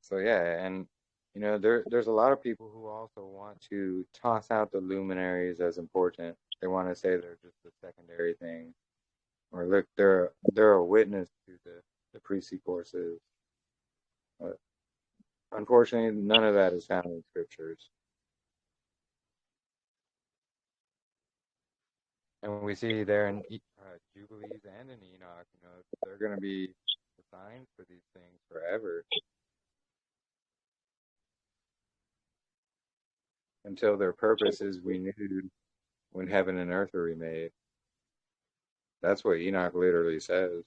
So yeah, and there's a lot of people who also want to toss out the luminaries as important. They want to say they're just a secondary thing, or look, they're a witness to the priestly courses. But unfortunately, none of that is found in scriptures. And we see there in Jubilees and in Enoch, they're going to be the signs for these things forever until their purpose is renewed when heaven and earth are remade. That's what Enoch literally says.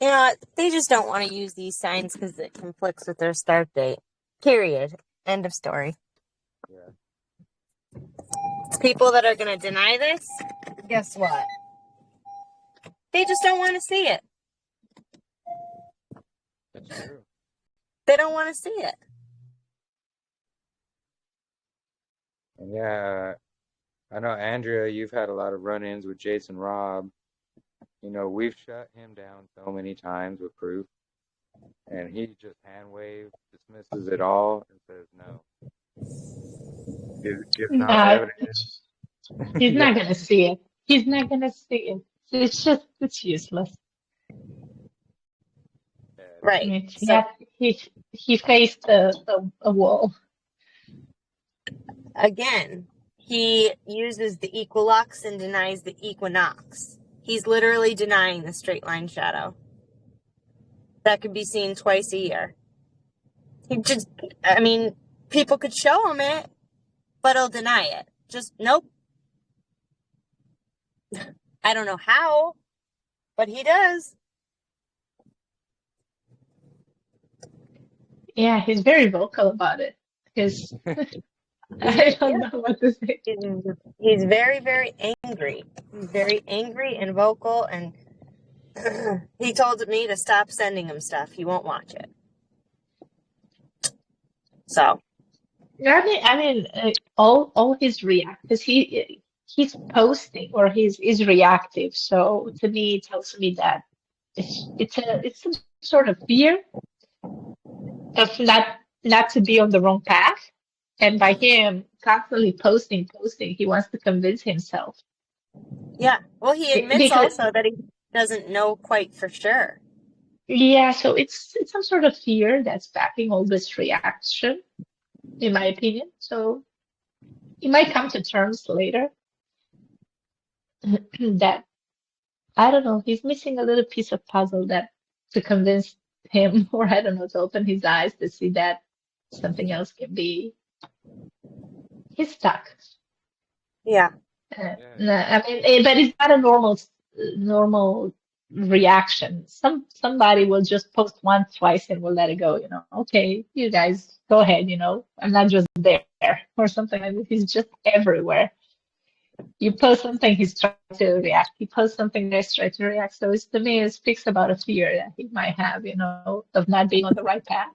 They just don't want to use these signs because it conflicts with their start date. Period. End of story. Yeah. People that are going to deny this, guess what? They just don't want to see it. That's true. They don't want to see it. Yeah, I know, Andrea, you've had a lot of run-ins with Jason Robb. We've shut him down so many times with proof, and he just hand-wave dismisses it all and says no. Gives no evidence. He's not going to see it. He's not going to see it. It's useless. Right. I mean, he faced a wall. Again, he uses the equilux and denies the equinox. He's literally denying the straight line shadow. That could be seen twice a year. People could show him it, but he'll deny it. Just, nope. I don't know how, but he does. Yeah, he's very vocal about it. I don't know what to say. He's very, very angry. He's very angry and vocal, and he told me to stop sending him stuff. He won't watch it. So. All his because he's posting or he's reactive. So to me, it tells me that it's some sort of fear of not to be on the wrong path. And by him constantly posting, he wants to convince himself. Yeah. Well, he admits also that he doesn't know quite for sure. Yeah. So it's some sort of fear that's backing all this reaction, in my opinion. So he might come to terms later that, I don't know, he's missing a little piece of puzzle that to convince him, or I don't know, to open his eyes to see that something else can be. He's stuck. Yeah. But it's not a normal reaction. Somebody will just post once, twice, and will let it go. Okay, you guys go ahead. I'm not just there or something like that. He's just everywhere. You post something, he's trying to react. You post something, he's trying to react. So to me, it speaks about a fear that he might have, of not being on the right path.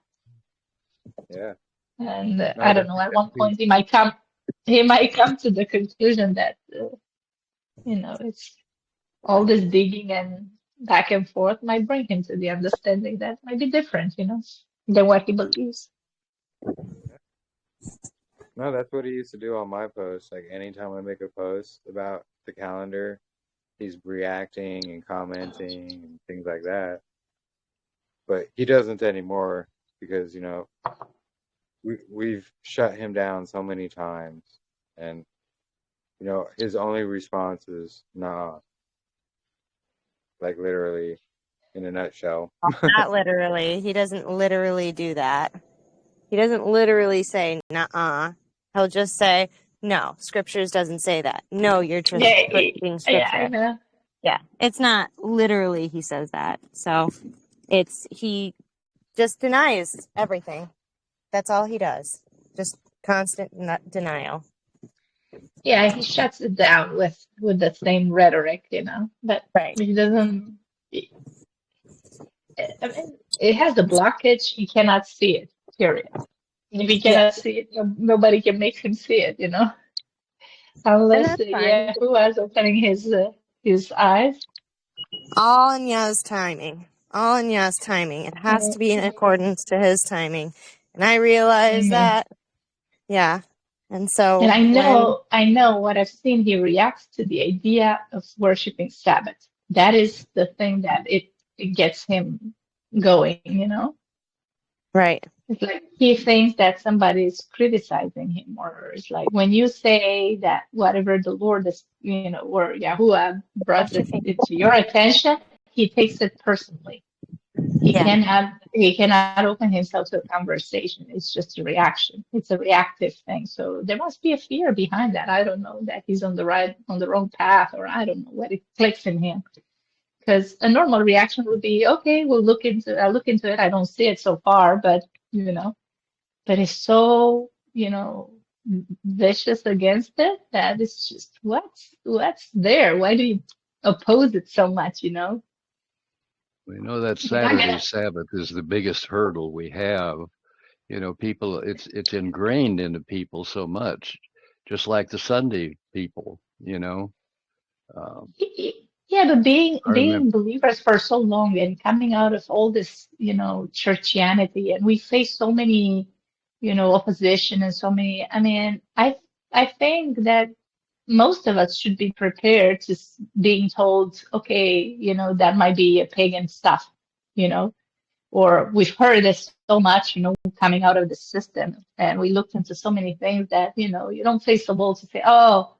Yeah. And I don't know. At one point, he might come to the conclusion that it's all this digging and back and forth might bring him to the understanding that might be different, than what he believes. No, that's what he used to do on my posts. Like anytime I make a post about the calendar, he's reacting and commenting and things like that. But he doesn't anymore because, we've shut him down so many times. And, his only response is, nah. Like literally, in a nutshell. Not literally. He doesn't literally do that. He doesn't literally say, nuh-uh. He'll just say, no, scriptures doesn't say that. No, you're just twisting scripture. Yeah, I know. Yeah, it's not literally he says that. So he just denies everything. That's all he does. Just constant denial. Yeah, he shuts it down with the same rhetoric, but right. He doesn't. It has a blockage. He cannot see it. Period. And if he cannot see it, nobody can make him see it. Unless Yahuah is opening his eyes. All in Yah's timing. All in Yah's timing. It has to be in accordance to his timing. And I realize Amen. that. Yeah. And And so when I know what I've seen. He reacts to the idea of worshiping Sabbath. That is the thing that it gets him going, you know? right. It's like he thinks that somebody is criticizing him, or it's like when you say that whatever the Lord is, you know, or Yahuwah brought it to your attention, he takes it personally. Yeah. He cannot open himself to a conversation. It's just a reaction. It's a reactive thing. So there must be a fear behind that. I don't know that he's on the wrong path, or I don't know what it clicks in him. Because a normal reaction would be, okay, I'll look into it. I don't see it so far, but you know, but it's so, you know, vicious against it that it's just what's there? Why do you oppose it so much, you know? We know that You're not Saturday gonna Sabbath is the biggest hurdle we have. You know, people, it's ingrained into people so much, just like the Sunday people, you know. Yeah, but being I remember, being believers for so long and coming out of all this, you know, churchianity, and we face so many, you know, opposition and so many. I mean, I think that most of us should be prepared to being told, okay, you know, that might be a pagan stuff, you know, or we've heard this so much, you know, coming out of the system, and we looked into so many things that, you know, you don't face the wall to say, oh,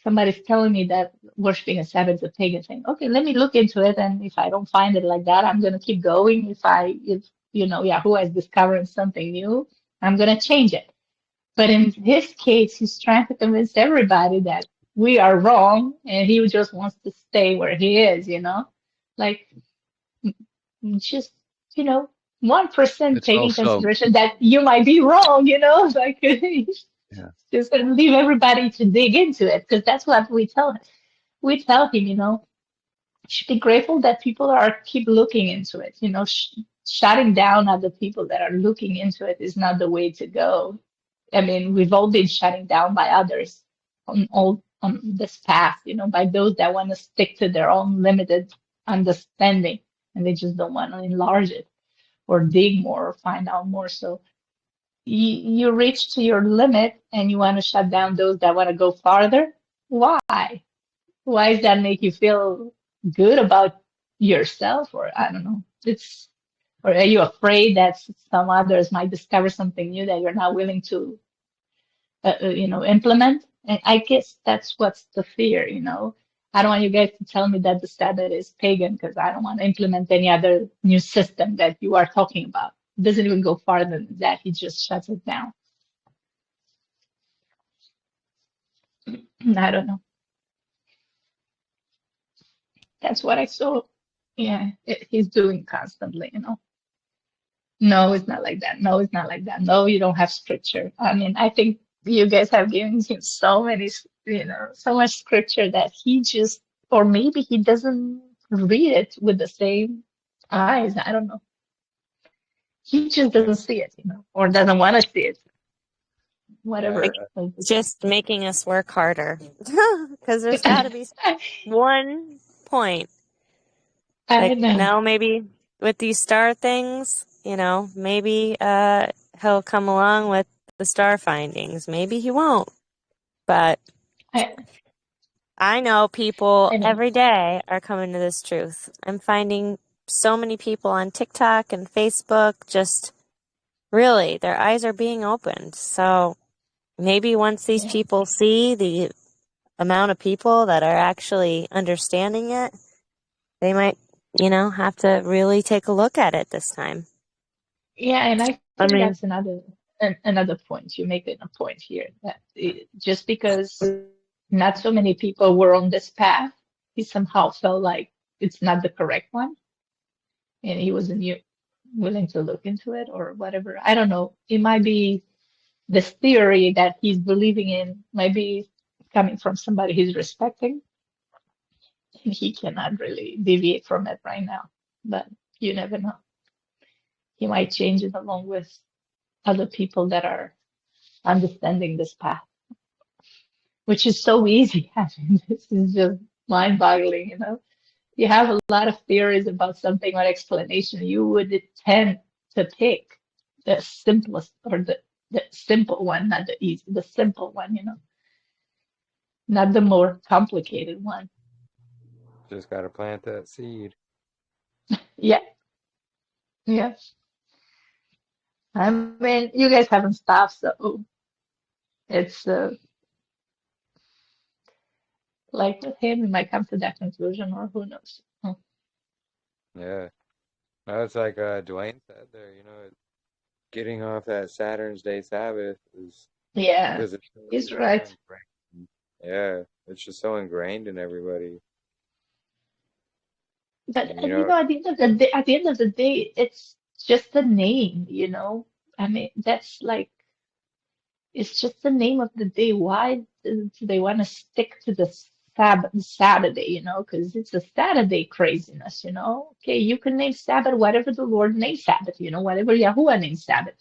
somebody's telling me that worshiping a Sabbath is a pagan thing. Okay, let me look into it, and if I don't find it like that, I'm gonna keep going. If you know, Yahuwah is discovering something new, I'm gonna change it. But in his case, he's trying to convince everybody that we are wrong, and he just wants to stay where he is. You know, like just you know, 1% it's taking also, consideration that you might be wrong. You know, like yeah, just gonna leave everybody to dig into it because that's what we tell him. We tell him, you know, you should be grateful that people are keep looking into it. You know, shutting down other people that are looking into it is not the way to go. I mean, we've all been shutting down by others on this path, you know, by those that want to stick to their own limited understanding and they just don't want to enlarge it or dig more or find out more. So you reach to your limit and you want to shut down those that want to go farther. Why? Why does that make you feel good about yourself? Or I don't know. Or are you afraid that some others might discover something new that you're not willing to, you know, implement? And I guess that's what's the fear, you know. I don't want you guys to tell me that the Sabbath is pagan because I don't want to implement any other new system that you are talking about. It doesn't even go farther than that. He just shuts it down. I don't know. That's what I saw. Yeah, he's doing constantly, you know. No, it's not like that. No, it's not like that. No, you don't have scripture. I mean, I think you guys have given him so many, you know, so much scripture that he just, or maybe he doesn't read it with the same eyes. I don't know. He just yeah, doesn't see it, you know, or doesn't want to see it. yeah, Whatever. Just making us work harder. Because there's got to be one point. I Like, know. now maybe with these star things, you know, maybe he'll come along with the star findings. Maybe he won't. But I, I know people I know. every day are coming to this truth. I'm finding so many people on TikTok and Facebook just really, their eyes are being opened. So maybe once these Yeah. people see the amount of people that are actually understanding it, they might, you know, have to really take a look at it this time. Yeah, and I I think mean, that's another point. You make it a point here that just because not so many people were on this path, he somehow felt like it's not the correct one, and he wasn't willing to look into it or whatever. I don't know. It might be this theory that he's believing in, might be coming from somebody he's respecting, and he cannot really deviate from it right now. But you never know. He might change it along with other people that are understanding this path, which is so easy. I mean, this is just mind-boggling, you know. you have a lot of theories about something or explanation, you would tend to pick the simplest or the simple one, not the easy, the simple one, not the more complicated one. Just gotta plant that seed. Yeah, yeah. I mean, you guys haven't stopped, so it's like with him, we might come to that conclusion, or who knows. Yeah. No, it's like Dwayne said there, getting off that Saturn's Day Sabbath is Yeah, because he's it's so right. ingrained. Yeah, it's just so ingrained in everybody. But And at the end of the day, it's just a name, I mean, that's like it's just the name of the day. Why do they want to stick to the Sabbath Saturday, Because it's a Saturday craziness, Okay, you can name Sabbath whatever the Lord names Sabbath, whatever Yahuah names Sabbath.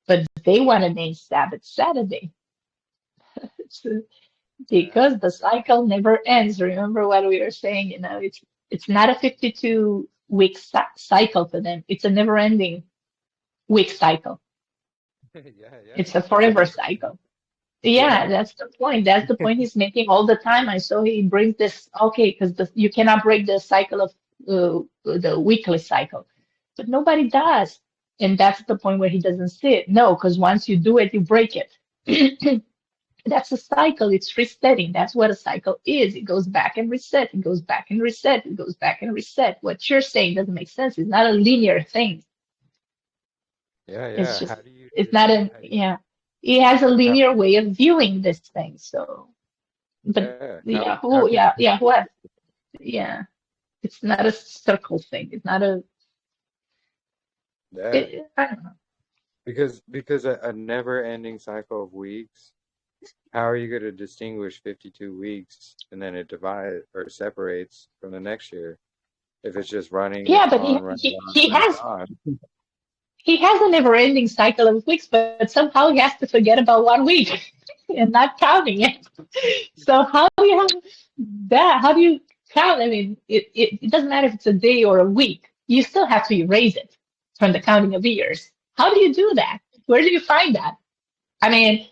But they want to name Sabbath Saturday. It's, because the cycle never ends. Remember what we were saying, it's not a 52-week cycle for them. It's a never-ending week cycle. yeah, It's a it's a forever never. cycle. Yeah, Yeah, that's the point. That's the point he's making all the time. I saw he brings this, okay, because you cannot break the cycle of the weekly cycle, but nobody does. And that's the point where he doesn't see it. No, because once you do it, you break it. That's a cycle. It's resetting. That's what a cycle is. It goes back and reset. It goes back and reset. It goes back and reset. What you're saying doesn't make sense. It's not a linear thing. It's yeah. just, it's not a, yeah. It has a How, linear way of viewing this thing. So, but yeah, yeah, how who, can you yeah, what? Yeah. It's not a circle thing. It's not a, yeah, I don't know. because a never-ending cycle of weeks, how are you going to distinguish 52 weeks and then it divides or separates from the next year if it's just running, Yeah, it's but on, running on, running on? he has a never-ending cycle of weeks, but somehow he has to forget about 1 week and not counting it. So how do you have that? How do you count? I mean, it doesn't matter if it's a day or a week. You still have to erase it from the counting of years. How do you do that? Where do you find that? I mean,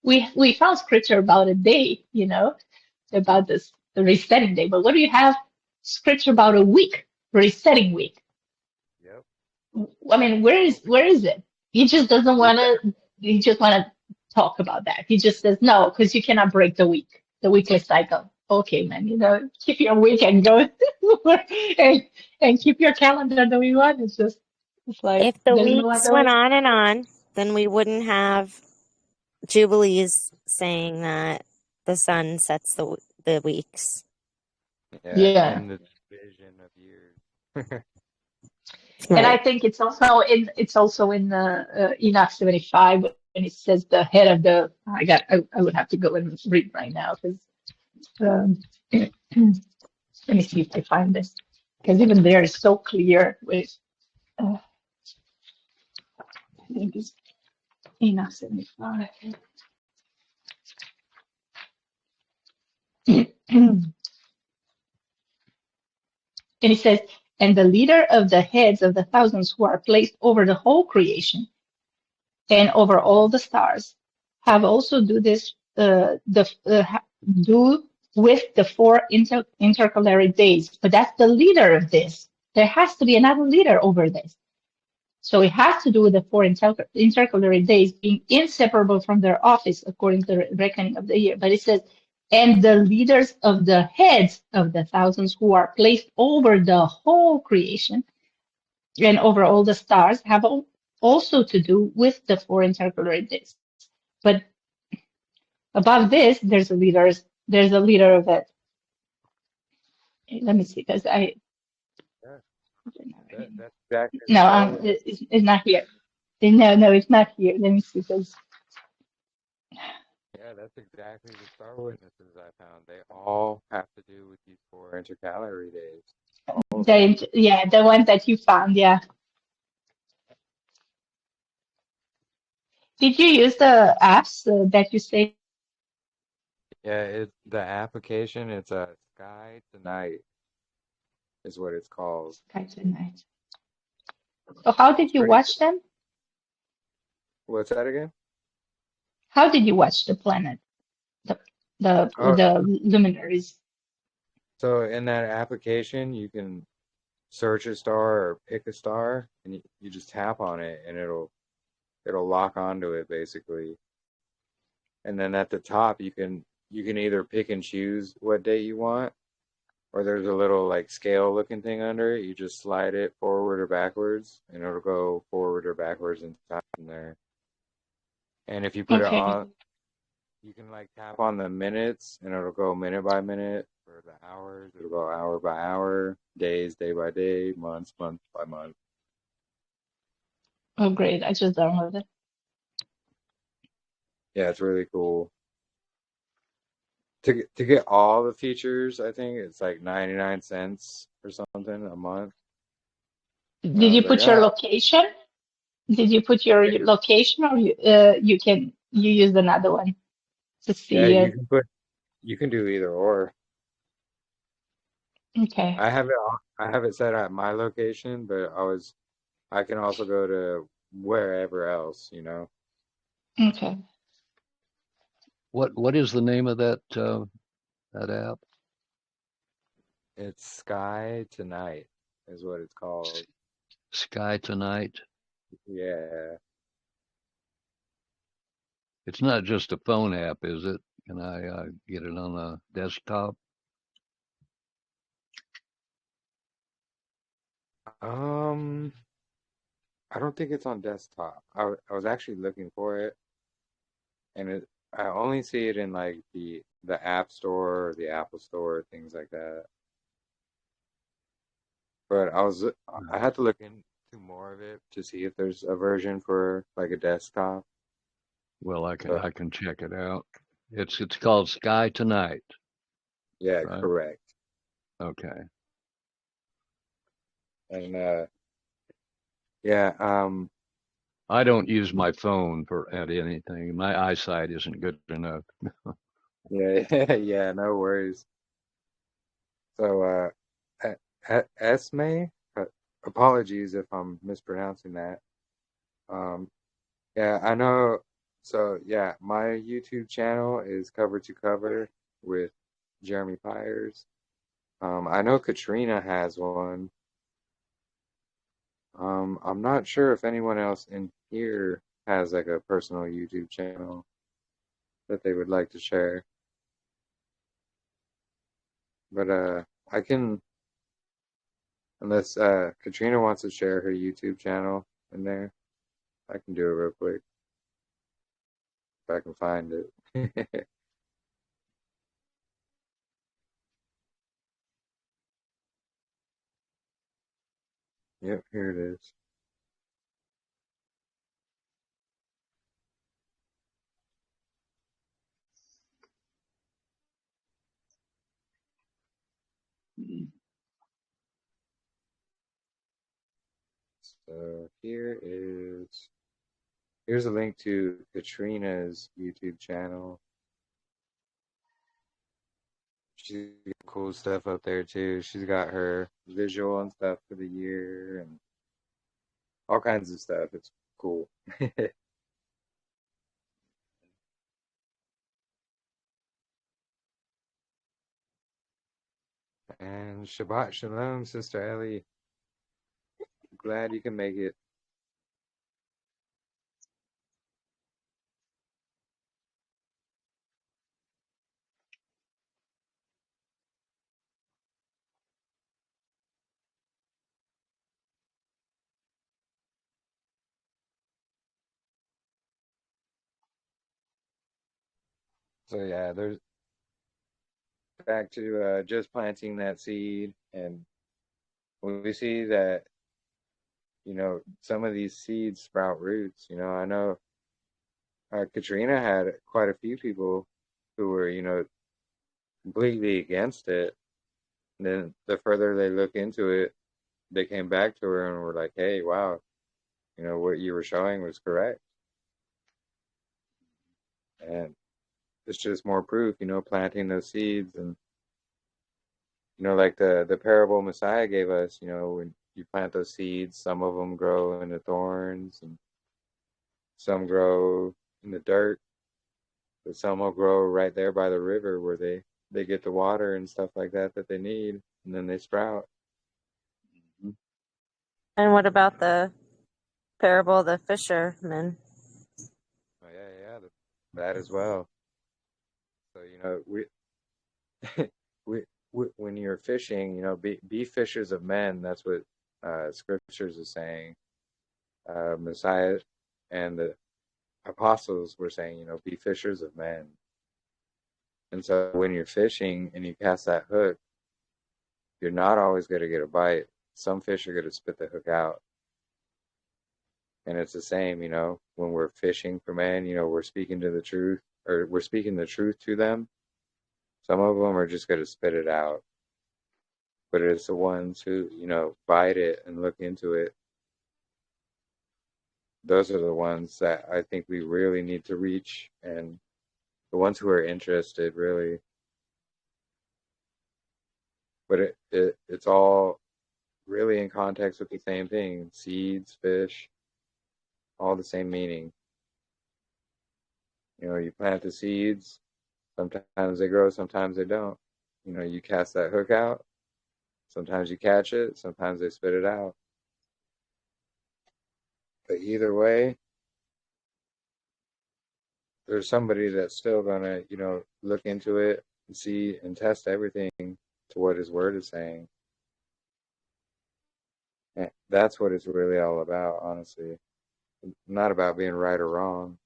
we found scripture about a day, about this the resetting day, but what do you have scripture about a week, resetting week? Yep. I mean, where is it? He just doesn't want to. He just want to talk about that. He just says no because you cannot break the weekly cycle. Okay, man, keep your week and go and keep your calendar the way you want. It's like If the there's no weeks other went way. on and on, then we wouldn't have Jubilees saying that the sun sets the weeks. Yeah, Yeah, and the division of years. and I Right. think it's also in the Enoch 75 when it says the head of the. I would have to go and read right now because. Um, Let me see if I find this, because even there is so clear with, I think it's Enoch 75. And he says, and the leader of the heads of the thousands who are placed over the whole creation and over all the stars have also do this, do with the four intercalary days. But that's the leader of this. There has to be another leader over this. So it has to do with the four intercalary days being inseparable from their office according to the reckoning of the year. But it says, and the leaders of the heads of the thousands who are placed over the whole creation and over all the stars have also to do with the four intercalary days. But above this, there's a leader of it. Let me see, because Yeah, that's exactly the no, Star Witness. it's not here. No, it's not here. Let me see, because Yeah, that's exactly the Star Witnesses I found. They all have to do with these four intercalary days. All of them. the one that you found, yeah. Did you use the apps that you say? Yeah, it's the application. It's a Sky Tonight. is what it's called. Sky Tonight. So how did It's you pretty. watch them? What's that again? How did you watch the planet, the Oh, the luminaries? so in that application, you can search a star or pick a star, and you just tap on it, and it'll lock onto it basically. And then at the top, you can either pick and choose what date you want, or there's a little like scale looking thing under it. You just slide it forward or backwards, and it'll go forward or backwards in time from there. And if you put it Okay. on, you can like tap on the minutes, and it'll go minute by minute. For the hours, it'll go hour by hour, days, day by day, months, month by month. Oh, great. I just downloaded. Yeah, it's really cool. To get all the features, I think it's like 99 cents or something a month. But I Did was you like, put your location? Did you put your location, or you used another one to yeah, see it? you can do either or. Okay. I have it set at my location, but I can also go to wherever else, you know. Okay. What is the name of that app? It's Sky Tonight is what it's called. Sky Tonight. Yeah. It's not just a phone app, is it? Can I get it on a desktop? Um, I don't think it's on desktop. I was actually looking for it, and I only see it in like the App Store or the Apple Store, things like that. But I had to look into more of it to see if there's a version for like a desktop. Well, But I can check it out. It's called Sky Tonight, yeah, right? correct. Okay. And yeah, I don't use my phone at anything. My eyesight isn't good enough. yeah, yeah, no worries. So Esme, uh, apologies if I'm mispronouncing that. Um, yeah, I know. So yeah, my YouTube channel is Cover to Cover with Jeremy Pyers. I know Katrina has one. I'm not sure if anyone else in here has like a personal YouTube channel that they would like to share. But I can, unless Katrina wants to share her YouTube channel in there, I can do it real quick if I can find it. Yep, here it is. So here's a link to Katrina's YouTube channel. She's got cool stuff up there too. She's got her visual and stuff for the year and all kinds of stuff. It's cool. And Shabbat Shalom, Sister Ellie. Glad you can make it. So yeah, there's back to just planting that seed, and we see that some of these seeds sprout roots. I know Katrina had quite a few people who were completely against it. And then the further they look into it, they came back to her and were like, "Hey, wow, what you were showing was correct." And it's just more proof, planting those seeds and Like the parable Messiah gave us, when you plant those seeds, some of them grow in the thorns and some grow in the dirt, but some will grow right there by the river where they get the water and stuff like that they need, and then they sprout. And what about the parable of the fishermen? Oh, yeah, that as well. So, when you're fishing, be fishers of men. That's what scriptures is saying. Messiah and the apostles were saying, be fishers of men. And so when you're fishing and you cast that hook, you're not always going to get a bite. Some fish are going to spit the hook out. And it's the same, when we're fishing for men, we're speaking to the truth, or we're speaking the truth to them. Some of them are just going to spit it out. But it's the ones who, bite it and look into it. Those are the ones that I think we really need to reach, and the ones who are interested, really. But it's all really in context with the same thing. Seeds, fish, all the same meaning. You plant the seeds, sometimes they grow, sometimes they don't. You cast that hook out, sometimes you catch it, sometimes they spit it out. But either way, there's somebody that's still gonna, look into it and see and test everything to what his word is saying. And that's what it's really all about, honestly. Not about being right or wrong.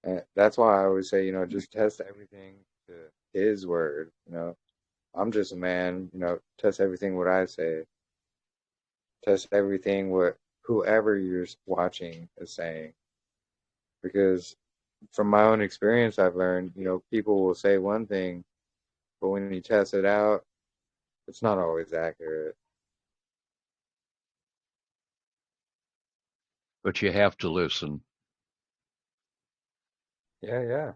And that's why I always say, just test everything to his word. I'm just a man, test everything what I say. Test everything what whoever you're watching is saying. Because from my own experience, I've learned, people will say one thing, but when you test it out, it's not always accurate. But you have to listen. Yeah.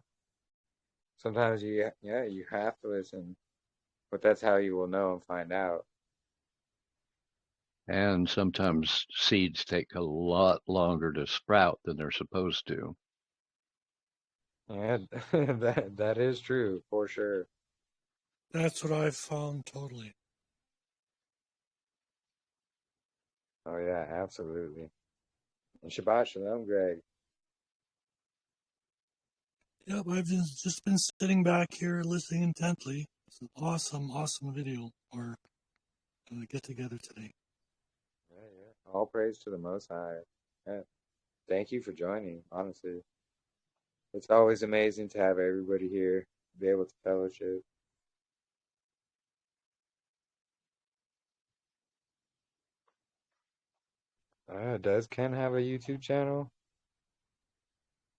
Sometimes you have to listen, but that's how you will know and find out. And sometimes seeds take a lot longer to sprout than they're supposed to. Yeah, that is true for sure. That's what I've found totally. Oh yeah, absolutely. And Shabbat Shalom, Greg. Yep, I've just been sitting back here listening intently. It's an awesome video or get together today. Yeah. All praise to the Most High. Yeah. Thank you for joining, honestly. It's always amazing to have everybody here, be able to fellowship. Does Ken have a YouTube channel?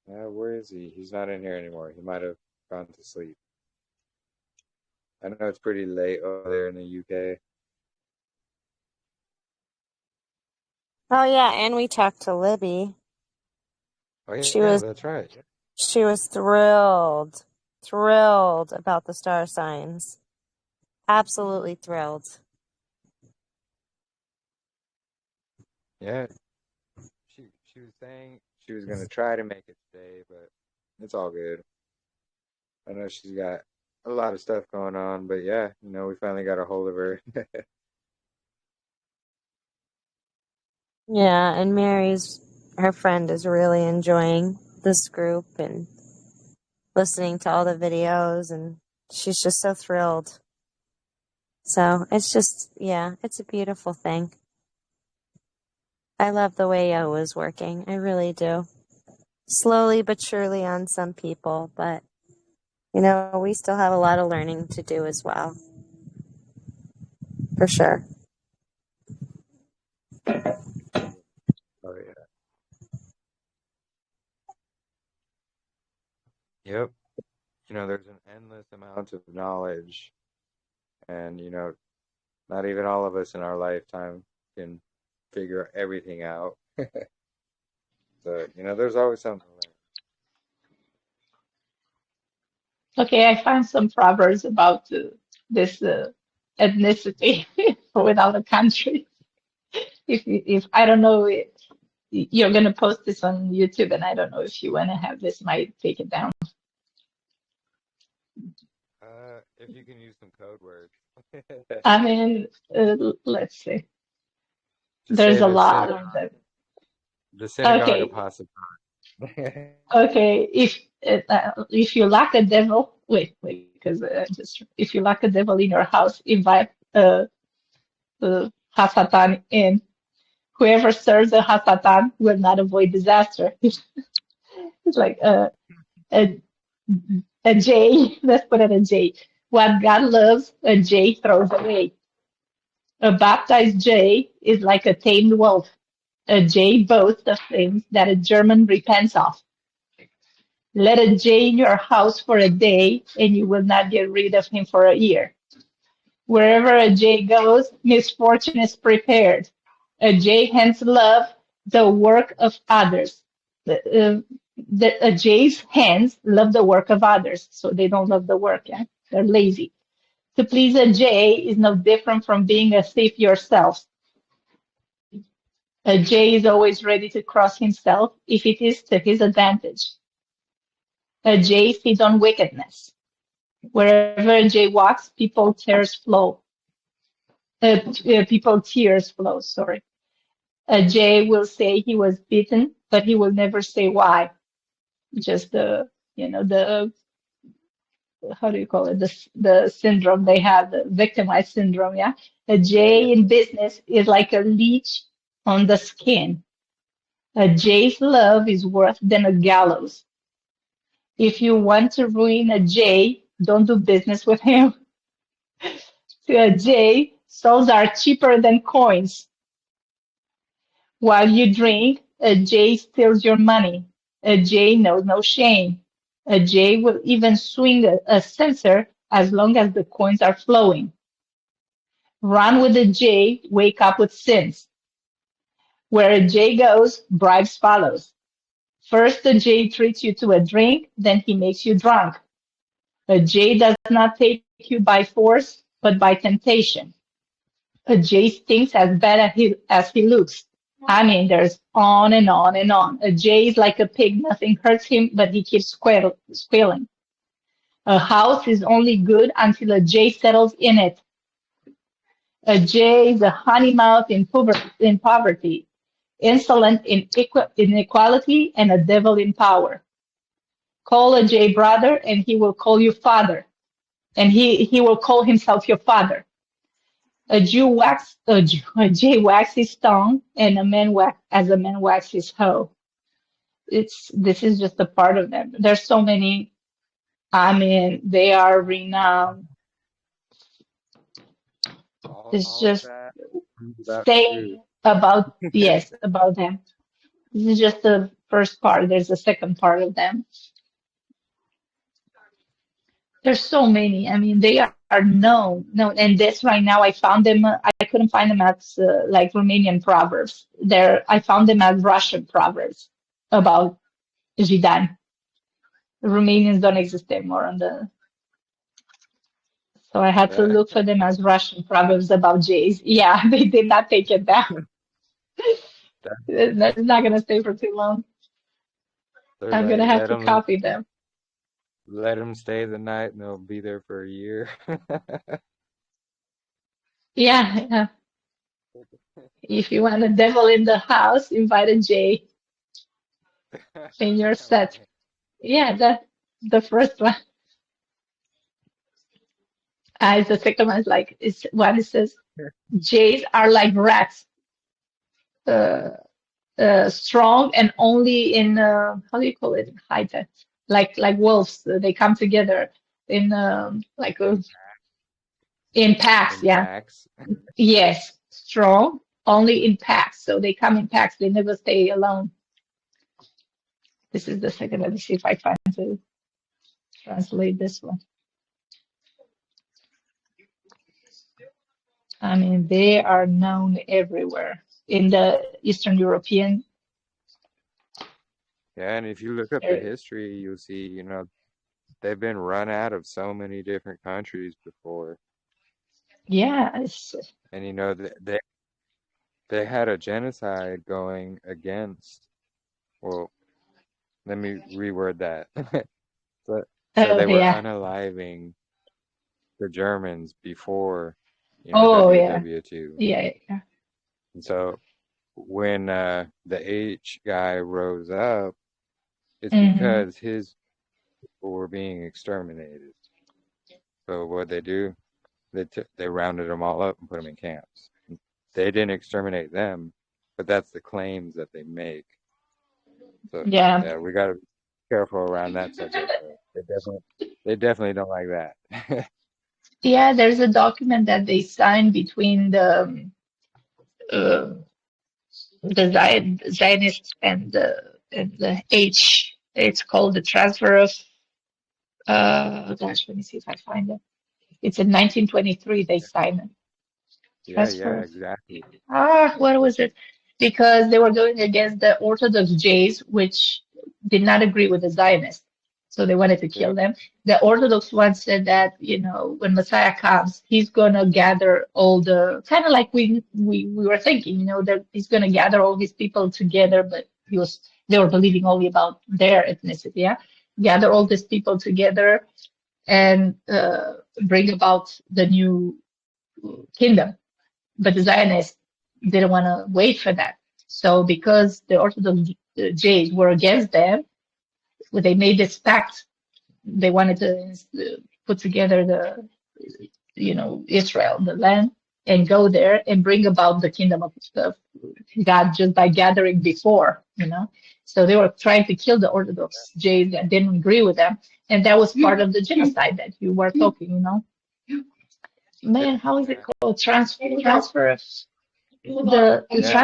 Where is he? He's not in here anymore. He might have gone to sleep. I know it's pretty late over there in the UK. Oh yeah, and we talked to Libby. Oh yeah, She was that's right. thrilled about the star signs. Absolutely thrilled. Yeah, she was saying she was gonna try to make it today, but it's all good. I know she's got a lot of stuff going on, but yeah, we finally got a hold of her. Yeah, and her friend is really enjoying this group and listening to all the videos, and she's just so thrilled. So it's just, it's a beautiful thing. I love the way Yahuah is working. I really do. Slowly but surely on some people, but we still have a lot of learning to do as well. For sure. Oh yeah. Yep. There's an endless amount of knowledge, and not even all of us in our lifetime can figure everything out. So, there's always something to learn. Okay, I found some proverbs about this ethnicity without a country. If I don't know, you're gonna post this on YouTube, and I don't know if you wanna have this, might take it down. If you can use some code words. I mean, let's see. Just There's say a lot of them. the synagogue Okay, apostle. okay. If you lack a devil, wait, because just if you lack a devil in your house, invite Hasatan in. Whoever serves a Hasatan will not avoid disaster. It's like a J. Let's put it a J. What God loves, a J throws away. A baptized J is like a tamed wolf. A J boasts of things that a German repents of. Let a J in your house for a day, and you will not get rid of him for a year. Wherever a J goes, misfortune is prepared. A J hence love the work of others. A J's hands love the work of others, so they don't love the work. Yeah? They're lazy. To please a J is no different from being a thief yourself. A J is always ready to cross himself if it is to his advantage. A J feeds on wickedness. Wherever a J walks, people tears flow. People tears flow. Sorry. A J will say he was beaten, but he will never say why. Just the how do you call it? The syndrome they have, the victimized syndrome. Yeah. A J in business is like a leech on the skin. A J's love is worse than a gallows. If you want to ruin a J, don't do business with him. To a J, souls are cheaper than coins. While you drink, a J steals your money. A J knows no shame. A J will even swing a censer as long as the coins are flowing. Run with a J, wake up with sins. Where a J goes, bribes follows. First the J treats you to a drink, then he makes you drunk. A J does not take you by force, but by temptation. A J stinks as bad as he looks. I mean, there's on and on and on. A J is like a pig. Nothing hurts him, but he keeps squealing. A house is only good until a J settles in it. A J is a honey mouth in poverty, insolent in inequality, and a devil in power. Call a J brother, and he will call you father, and he will call himself your father. A J wax his tongue, and a man wax his hoe. This is just a part of them. There's so many. I mean, they are renowned. It's All of just that about truth. saying about yes about them. This is just the first part. There's a second part of them. There's so many. I mean, they are known. No, and this right now, I found them. I couldn't find them as like Romanian proverbs. I found them as Russian proverbs about Zidane. The Romanians don't exist anymore on the. So I had to look for them as Russian proverbs about Jays. Yeah, they did not take it down. It's not gonna stay for too long. They're I'm like, gonna have to copy them. let them stay the night, and they'll be there for a year. Yeah, yeah. If you want a devil in the house, invite a Jay in your set. Yeah, that's the first one. The second one is like, one says, Jays are like rats, uh, strong and only in, how do you call it? High tech. Like wolves, they come together in, in packs. In Yeah. packs. Yes. Strong, only in packs. So they come in packs. They never stay alone. This is the second. Let me see if I find to translate this one. I mean, they are known everywhere in the Eastern European. Yeah, and if you look up the history, you'll see, they've been run out of so many different countries before, Yeah, and they had a genocide going against. Well, let me reword that. So oh they were yeah, unaliving the Germans before, oh yeah, WW2. yeah, yeah. And so when the H guy rose up, it's Hmm. because his people were being exterminated. So what they do, they rounded them all up and put them in camps. They didn't exterminate them, but that's the claims that they make. So Yeah, yeah, we got to be careful around that subject. Though. They definitely don't like that. yeah. There's a document that they signed between uh, the Zionists and the H. It's called the transfer of. Gosh, let me see if I find it. It's in 1923 they signed it. Yeah, Transfer of. exactly. What was it? Because they were going against the Orthodox Jews, which did not agree with the Zionists. So they wanted to kill They, them. The Orthodox ones said that, when Messiah comes, he's gonna gather all the kind of like we were thinking, that he's gonna gather all these people together, but they were believing only about their ethnicity, yeah. Gather all these people together and bring about the new kingdom. But the Zionists didn't want to wait for that. So because the Orthodox Jews were against them, when they made this pact, they wanted to put together Israel, the land, and go there and bring about the kingdom of God just by gathering before. So they were trying to kill the Orthodox Jews that didn't agree with them. And that was part of the genocide that you were talking. Man, how is it yeah, called? Transfer of the yeah,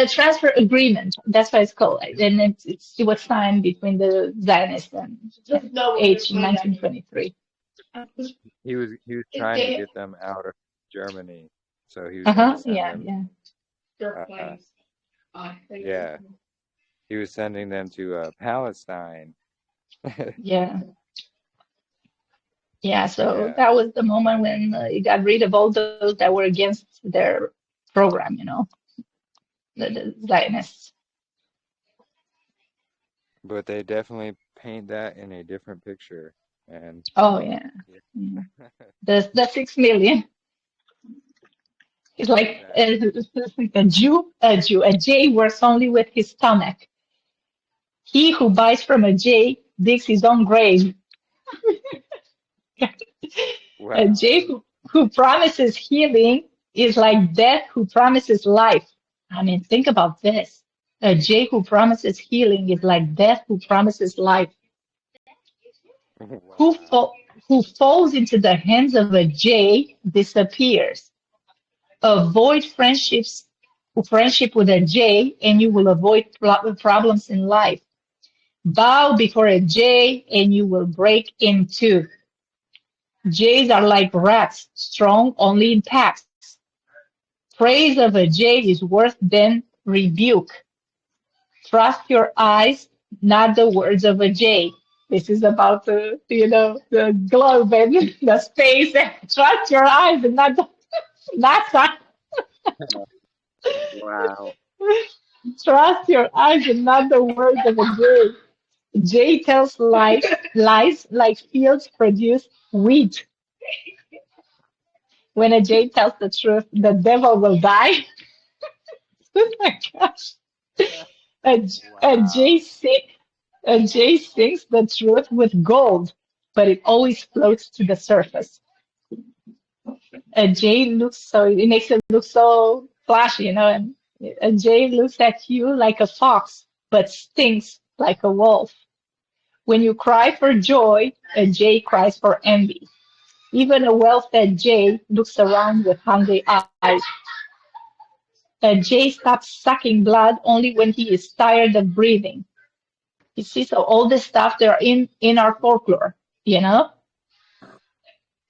transfer agreement. That's what it's called. And it was signed between the Zionists and H in 1923. he was trying to get them out of Germany, so he was going to Uh-huh. send Yeah, them. yeah, Uh, yeah, he was sending them to Palestine. yeah, yeah. But So yeah, that was the moment when you got rid of all those that were against their program. The Zionists. but they definitely paint that in a different picture, and Oh yeah. yeah, Mm. The 6 million. It's like exactly. a J works only with his stomach. He who buys from a J digs his own grave. A Wow. J who promises healing is like death who promises life. I mean, think about this. A J who promises healing is like death who promises life. Who, Wow. fa- who falls into the hands of a J disappears. Avoid friendship with a J, and you will avoid problems in life. Bow before a J, and you will break in two. Jays are like rats, strong only in packs. Praise of a jay is worse than rebuke. Trust your eyes, not the words of a jay. This is about the globe and the space. Trust your eyes and not the NASA. Wow. Trust your eyes and not the words of a jay. Jay tells lies like fields produce wheat. When a jay tells the truth, the devil will die. Oh my gosh. A, a Wow. Jay sing, a Jay sings the truth with gold, but it always floats to the surface. A Jay it makes it look so flashy. And a Jay looks at you like a fox, but stings like a wolf. When you cry for joy, a Jay cries for envy. Even a well-fed Jay looks around with hungry eyes. A Jay stops sucking blood only when he is tired of breathing. You see, so all this stuff they're in our folklore, you know.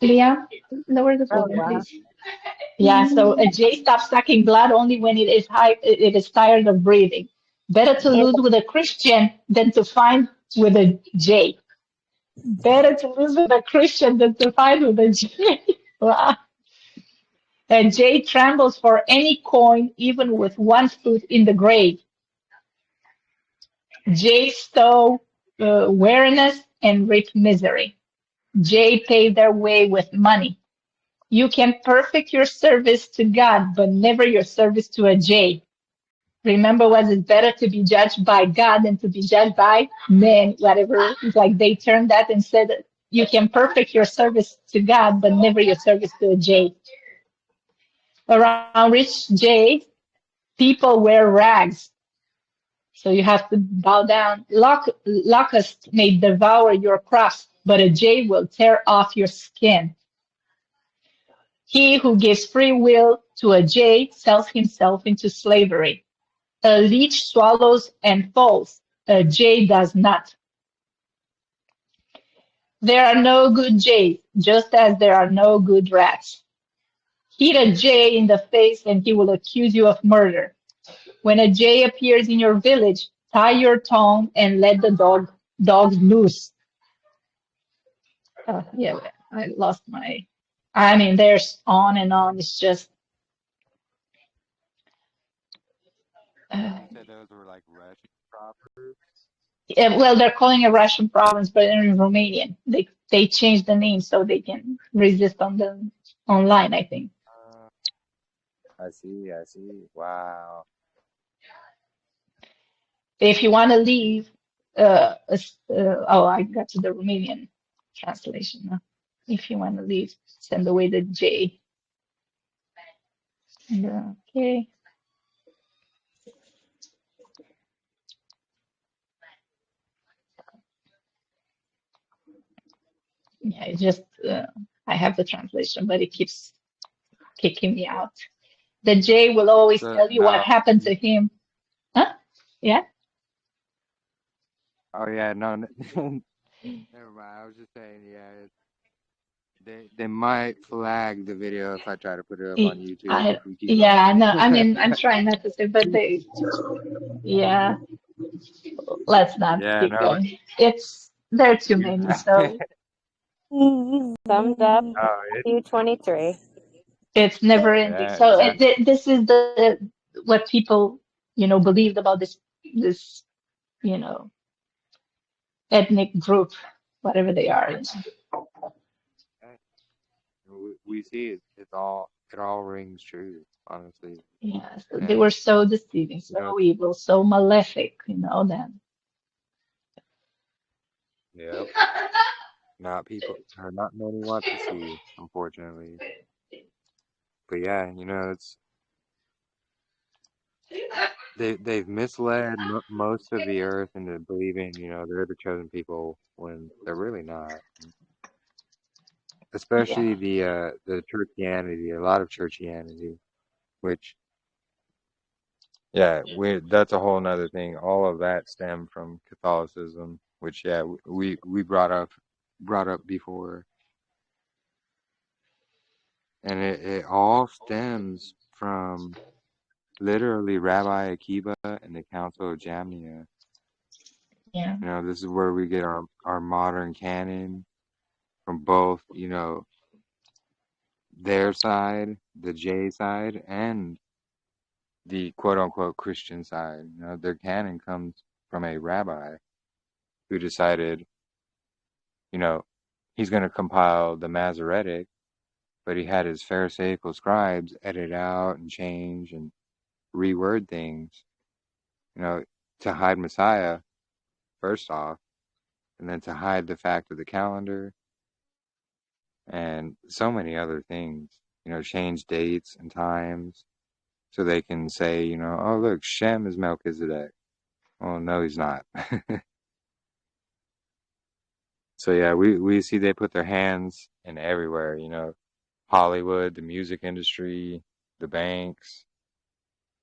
Leah, lower the Oh, volume, wow. please. Yeah, so a jay stops sucking blood only when it is tired of breathing. Better to And lose with a Christian than to find with a jay. Better to lose with a Christian than to fight with a J. Wow. And J trembles for any coin, even with one foot in the grave. J sow weariness and reap misery. J pay their way with money. You can perfect your service to God, but never your service to a J. Remember, was it better to be judged by God than to be judged by men, whatever? It's like they turned that and said, you can perfect your service to God, but never your service to a J. Around rich J, people wear rags. So you have to bow down. Locusts may devour your crops, but a J will tear off your skin. He who gives free will to a J sells himself into slavery. A leech swallows and falls. A J does not. There are no good J's, just as there are no good rats. Hit a J in the face and he will accuse you of murder. When a J appears in your village, tie your tongue and let the dogs loose. Yeah, I lost my. I mean, there's on and on. It's just. You said those were like Russian proverbs? Yeah, well, they're calling it Russian province, but in Romanian. They changed the name so they can resist on the online, I think. I see. Wow. If you want to leave, oh, I got to the Romanian translation now. If you want to leave, send away the J. Okay. Yeah, it just, I have the translation, but it keeps kicking me out. The J will always So tell you what now, happened to him. Huh? Yeah? oh yeah, no, never mind. I was just saying, yeah, they might flag the video if I try to put it up on YouTube if we keep Yeah, going. no, I mean, I'm trying not to say, but yeah, let's not Yeah, keep no. going. There are too many, so Summed up Oh, Matthew 23. it's never ending. yeah, So exactly. this is what people, believed about this, you know, ethnic group, whatever they are. We see it. It all rings true, honestly. Yeah, so they were And so deceiving, you know, so evil, so malefic, that. yeah, not many want to see, unfortunately. But yeah, they've misled most of the earth into believing, they're the chosen people when they're really not. Especially Yeah, the churchianity, a lot of churchianity, which yeah, that's a whole nother thing. All of that stemmed from Catholicism, which yeah, we brought up before, and it all stems from literally Rabbi Akiba and the Council of Jamnia. yeah, This is where we get our modern canon from both, their side, the J side, and the quote unquote Christian side. Their canon comes from a rabbi who decided, you know, he's going to compile the Masoretic, but he had his Pharisaical scribes edit out and change and reword things, you know, to hide Messiah, first off, and then to hide the fact of the calendar and so many other things, change dates and times so they can say, oh, look, Shem is Melchizedek. Oh, no, he's not. So, yeah, we see they put their hands in everywhere, Hollywood, the music industry, the banks,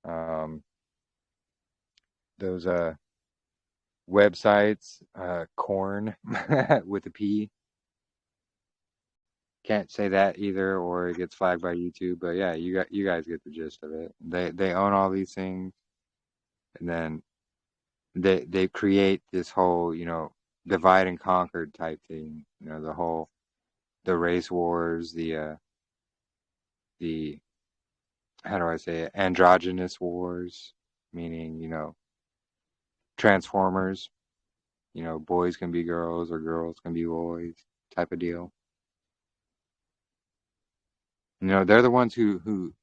um, those websites, corn with a P. Can't say that either, or it gets flagged by YouTube. But yeah, you guys get the gist of it. They own all these things, and then they create this whole divide and conquer type thing. The race wars, the how do I say it? Androgynous wars, meaning, Transformers, boys can be girls or girls can be boys type of deal. They're the ones who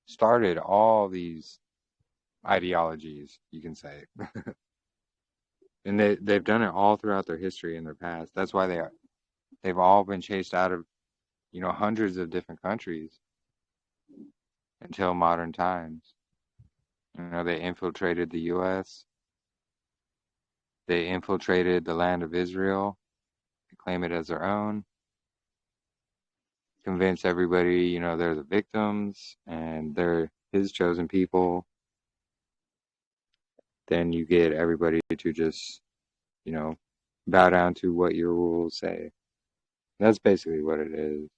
started all these ideologies, you can say. And they've done it all throughout their history and their past. That's why they've all been chased out of, hundreds of different countries until modern times. They infiltrated the US. They infiltrated the land of Israel, they claim it as their own, convince everybody, they're the victims and they're his chosen people. Then you get everybody to just, bow down to what your rules say. That's basically what it is.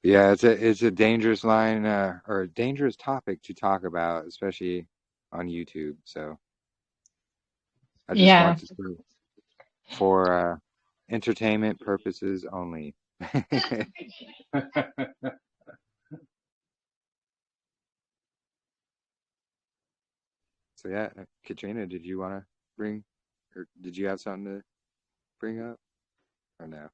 Yeah, it's a dangerous line or a dangerous topic to talk about, especially on YouTube. So I just Yeah. want to say, for entertainment purposes only. So yeah, Katrina, did you want to did you have something to bring up or no?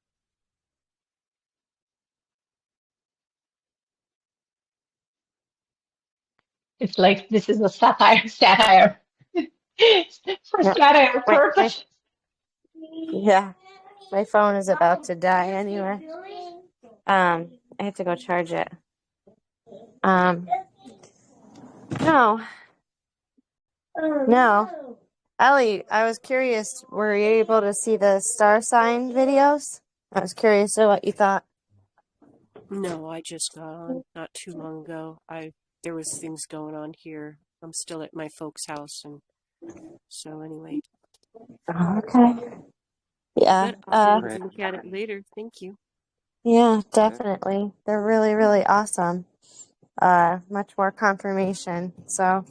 It's like this is a satire for Yeah. satire Wait, purpose. yeah. My phone is about to die anyway. I have to go charge it. No. No. Ellie, I was curious, were you able to see the star sign videos? I was curious of what you thought. No, I just got on not too long ago. There was things going on here. I'm still at my folks' house, and so anyway. Okay. Yeah. But I'll Right. look at it later. Thank you. Yeah, definitely. They're really, really awesome. Much more confirmation. So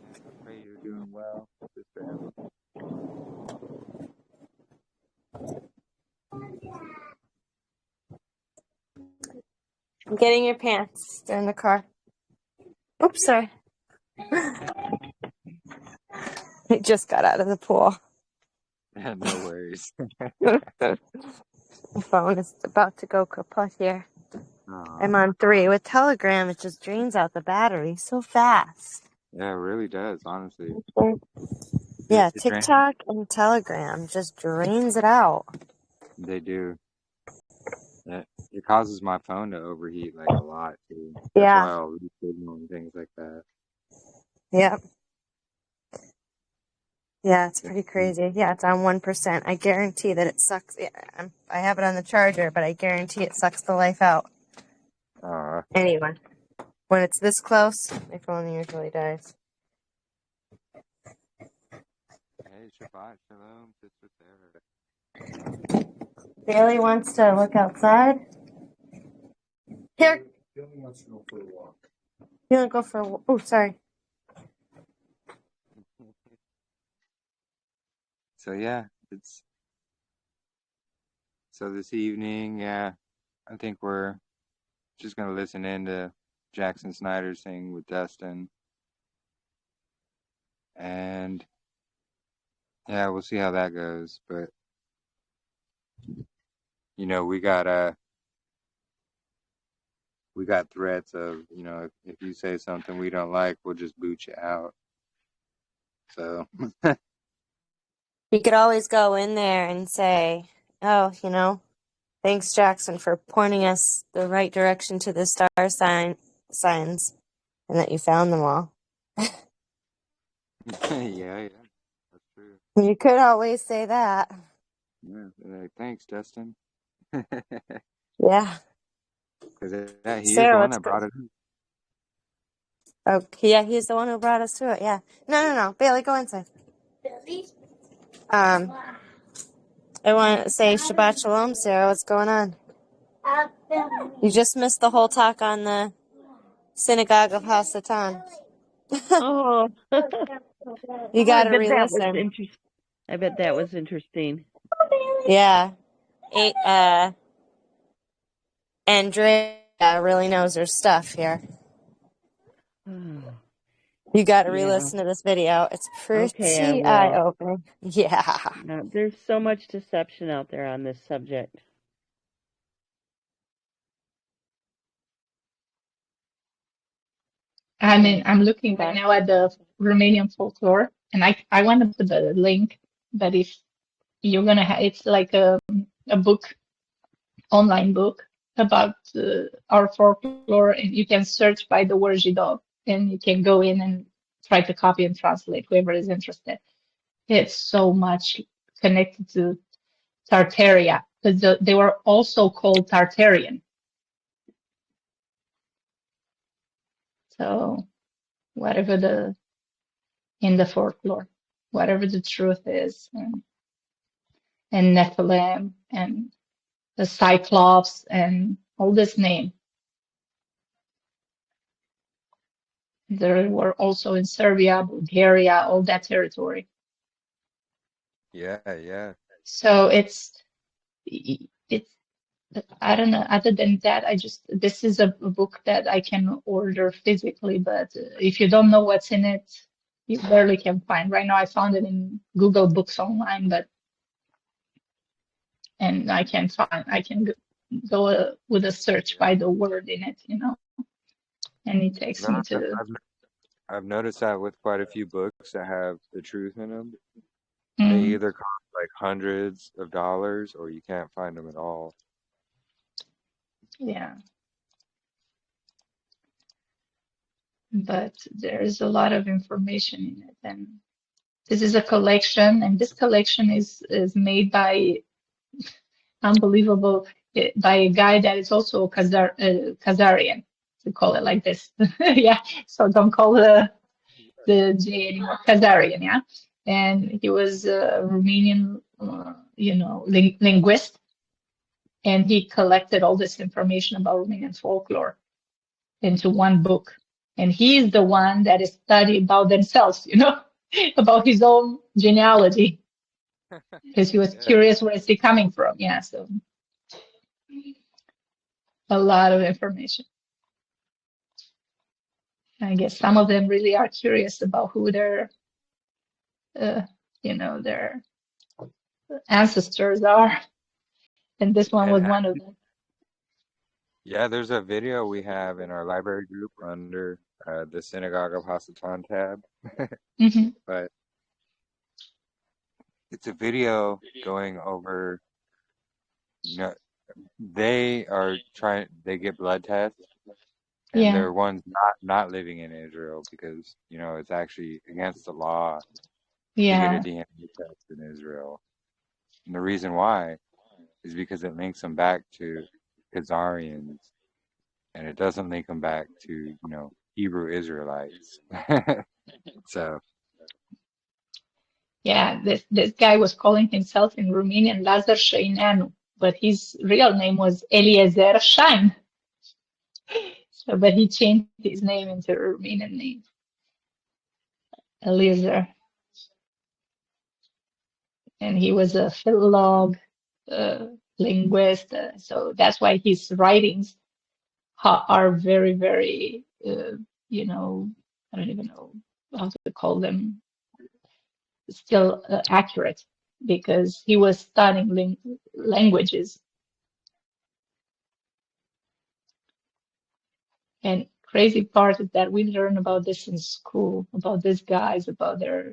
I pray you're doing well, Sister Ellie. I'm getting your pants. They're in the car. Oops, sorry. I just got out of the pool. No worries. My phone is about to go kaput here. I'm on 3. With Telegram, it just drains out the battery so fast. Yeah, it really does, honestly. Yeah, It drains. TikTok and Telegram just drains it out. They do. Yeah, it causes my phone to overheat like a lot too. That's Yeah. why I'll read signal and things like that. Yep. Yeah, it's pretty crazy. Yeah, it's on 1%. I guarantee that it sucks. Yeah, I have it on the charger, but I guarantee it sucks the life out. Anyway, when it's this close, my phone usually dies. Hey, Shabbat Shalom, Sister Sarah. Bailey wants to look outside. Here. Billy wants to go for a walk. You want to go for a walk? Oh, sorry. So yeah, so this evening, yeah, I think we're just gonna listen in to Jackson Snyder sing with Dustin, and yeah, we'll see how that goes. But we got threats of, if you say something we don't like, we'll just boot you out. So You could always go in there and say, oh, thanks, Jackson, for pointing us the right direction to the star signs, and that you found them all. yeah, that's true. You could always say that. Yeah, like, thanks, Dustin. Yeah. Because he is the Sarah, one let's that go. brought it Oh, yeah, he's the one who brought us to it. Yeah. No. Bailey, go inside. I want to say Shabbat Shalom, Sarah. What's going on? You just missed the whole talk on the Synagogue of Hasatan. Oh, You oh, I gotta bet that was re-listen. interesting. I bet that was interesting. Yeah. Andrea really knows her stuff here. You gotta Yeah. re-listen to this video. It's Okay, I pretty will. eye-opening. Yeah. Now, there's so much deception out there on this subject. I mean, I'm looking right now at the Romanian folklore, and I want to put the link, but if you're gonna have, it's like a book, online book about our folklore, and you can search by the word Jidov, and you can go in and try to copy and translate, whoever is interested. It's so much connected to Tartaria, because they were also called Tartarian. So whatever in the folklore, whatever the truth is, and Nephilim and the Cyclops and all this name. There were also in Serbia, Bulgaria, all that territory. Yeah, yeah. So it's I don't know. Other than that, this is a book that I can order physically, but if you don't know what's in it, you barely can find. Right now, I found it in Google Books online, and I can go with a search by the word in it, and it takes No, me to. I've noticed that with quite a few books that have the truth in them. They Mm, either cost like hundreds of dollars or you can't find them at all. yeah, but there's a lot of information in it, and this is a collection, and this collection is made by unbelievable by a guy that is also a Khazarian, to call it like this. Yeah, so don't call the J anymore, Khazarian, yeah. And he was a Romanian, linguist, and he collected all this information about Romanian folklore into one book. And he is the one that is studying about themselves, about his own genealogy, because he was Yeah, curious where is he coming from. Yeah, so a lot of information. I guess some of them really are curious about who their their ancestors are, and this one was and one of them. yeah, there's a video we have in our library group under the Synagogue of Hasatan tab. Hmm. But it's a video going over, they get blood tests, and Yeah, they're ones not living in Israel because, it's actually against the law to get a yeah, DNA test in Israel. And the reason why is because it links them back to Khazarians, and it doesn't link them back to, Hebrew Israelites. So, yeah. This guy was calling himself in Romanian Lazar Shaineanu, but his real name was Eliezer Shain. So, but he changed his name into a Romanian name, Eliezer, and he was a philolog, linguist. So that's why his writings are very, very, I don't even know how to call them, still accurate, because he was studying languages. And crazy part is that we learn about this in school, about these guys, about their,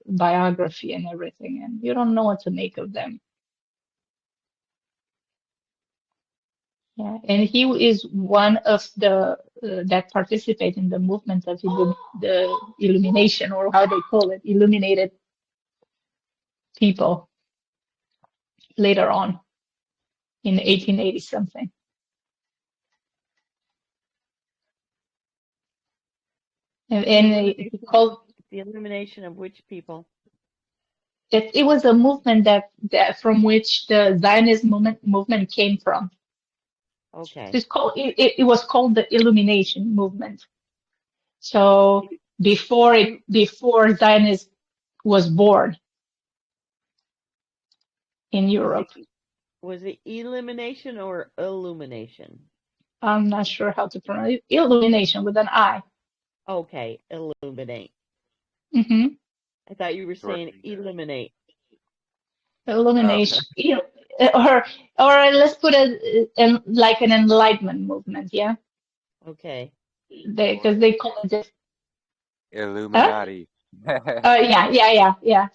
biography and everything, and you don't know what to make of them. Yeah, and he is one of the that participate in the movement of the illumination, or how they call it, illuminated people later on in 1880 something. And he called The illumination of which people? it was a movement that from which the Zionist movement came from. Okay. It was called the Illumination movement. So before Zionism was born in Europe. Was it elimination or illumination? I'm not sure how to pronounce it. Illumination with an I. Okay, illuminate. Mm-hmm. I thought you were Sure. saying eliminate. Oh, Illumination, or let's put it in like an enlightenment movement, yeah. Okay. Because they call it this. Huh? Illuminati. Yeah.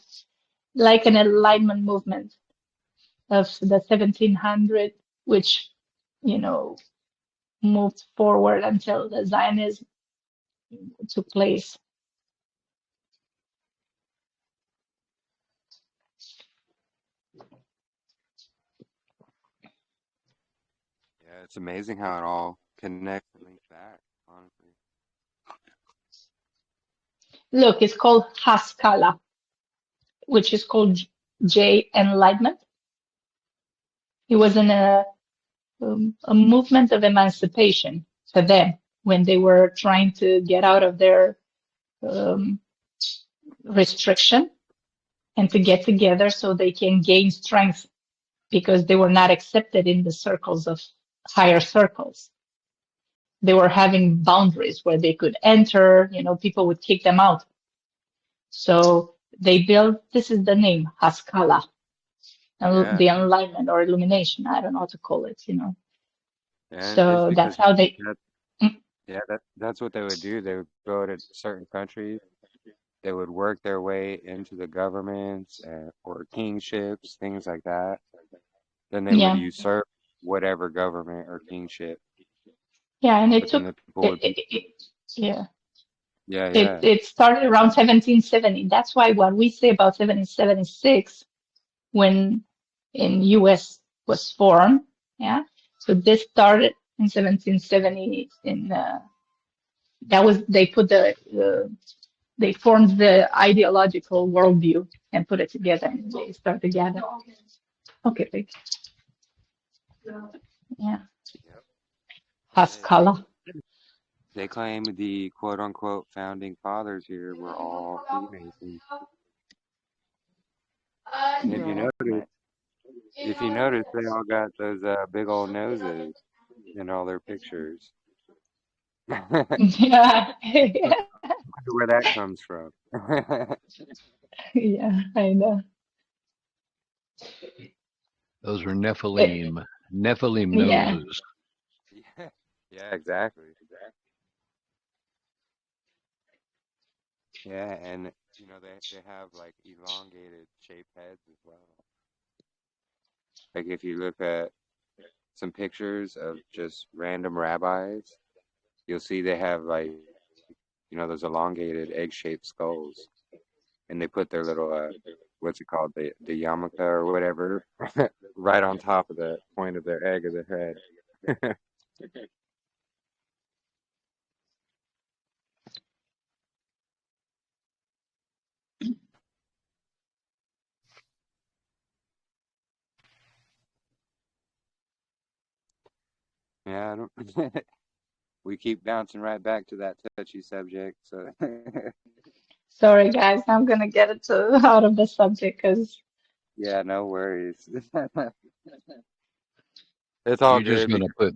Like an enlightenment movement of the 1700, which moved forward until the Zionism took place. Yeah, it's amazing how it all connects and links back, honestly. Look, it's called Haskalah, which is called J Enlightenment. It was in a movement of emancipation for them when they were trying to get out of their restriction and to get together so they can gain strength because they were not accepted in the circles of higher circles. They were having boundaries where they could enter, people would kick them out. So they built, this is the name, Haskalah, Yeah, the enlightenment or illumination. I don't know how to call it, and it's So because that's how they. that's what they would do. They would go to certain countries. They would work their way into the governments or kingships, things like that. Then they would Yeah, usurp whatever government or kingship. yeah, and But then the people would, yeah. yeah. It started around 1770. That's why what we say about 1776, when in U.S. was formed, yeah. So this started in 1770. They formed the ideological worldview and put it together, and they start together. Okay, wait. Yeah, Yep. Haskalah. They claim the quote unquote founding fathers here were all Freemasons. And if you notice, they all got those big old noses in all their pictures. Wonder Yeah, where that comes from. yeah, I know. Those were It- Nephilim yeah, noses. Yeah, exactly. Yeah, and they have like elongated shaped heads as well. Like if you look at some pictures of just random rabbis, you'll see they have like those elongated egg-shaped skulls, and they put their little what's it called, the yarmulke or whatever, right on top of the point of their egg of their head. Yeah, I don't. We keep bouncing right back to that touchy subject. So sorry guys, I'm gonna get it out of the subject because yeah, no worries. It's all You're just good gonna because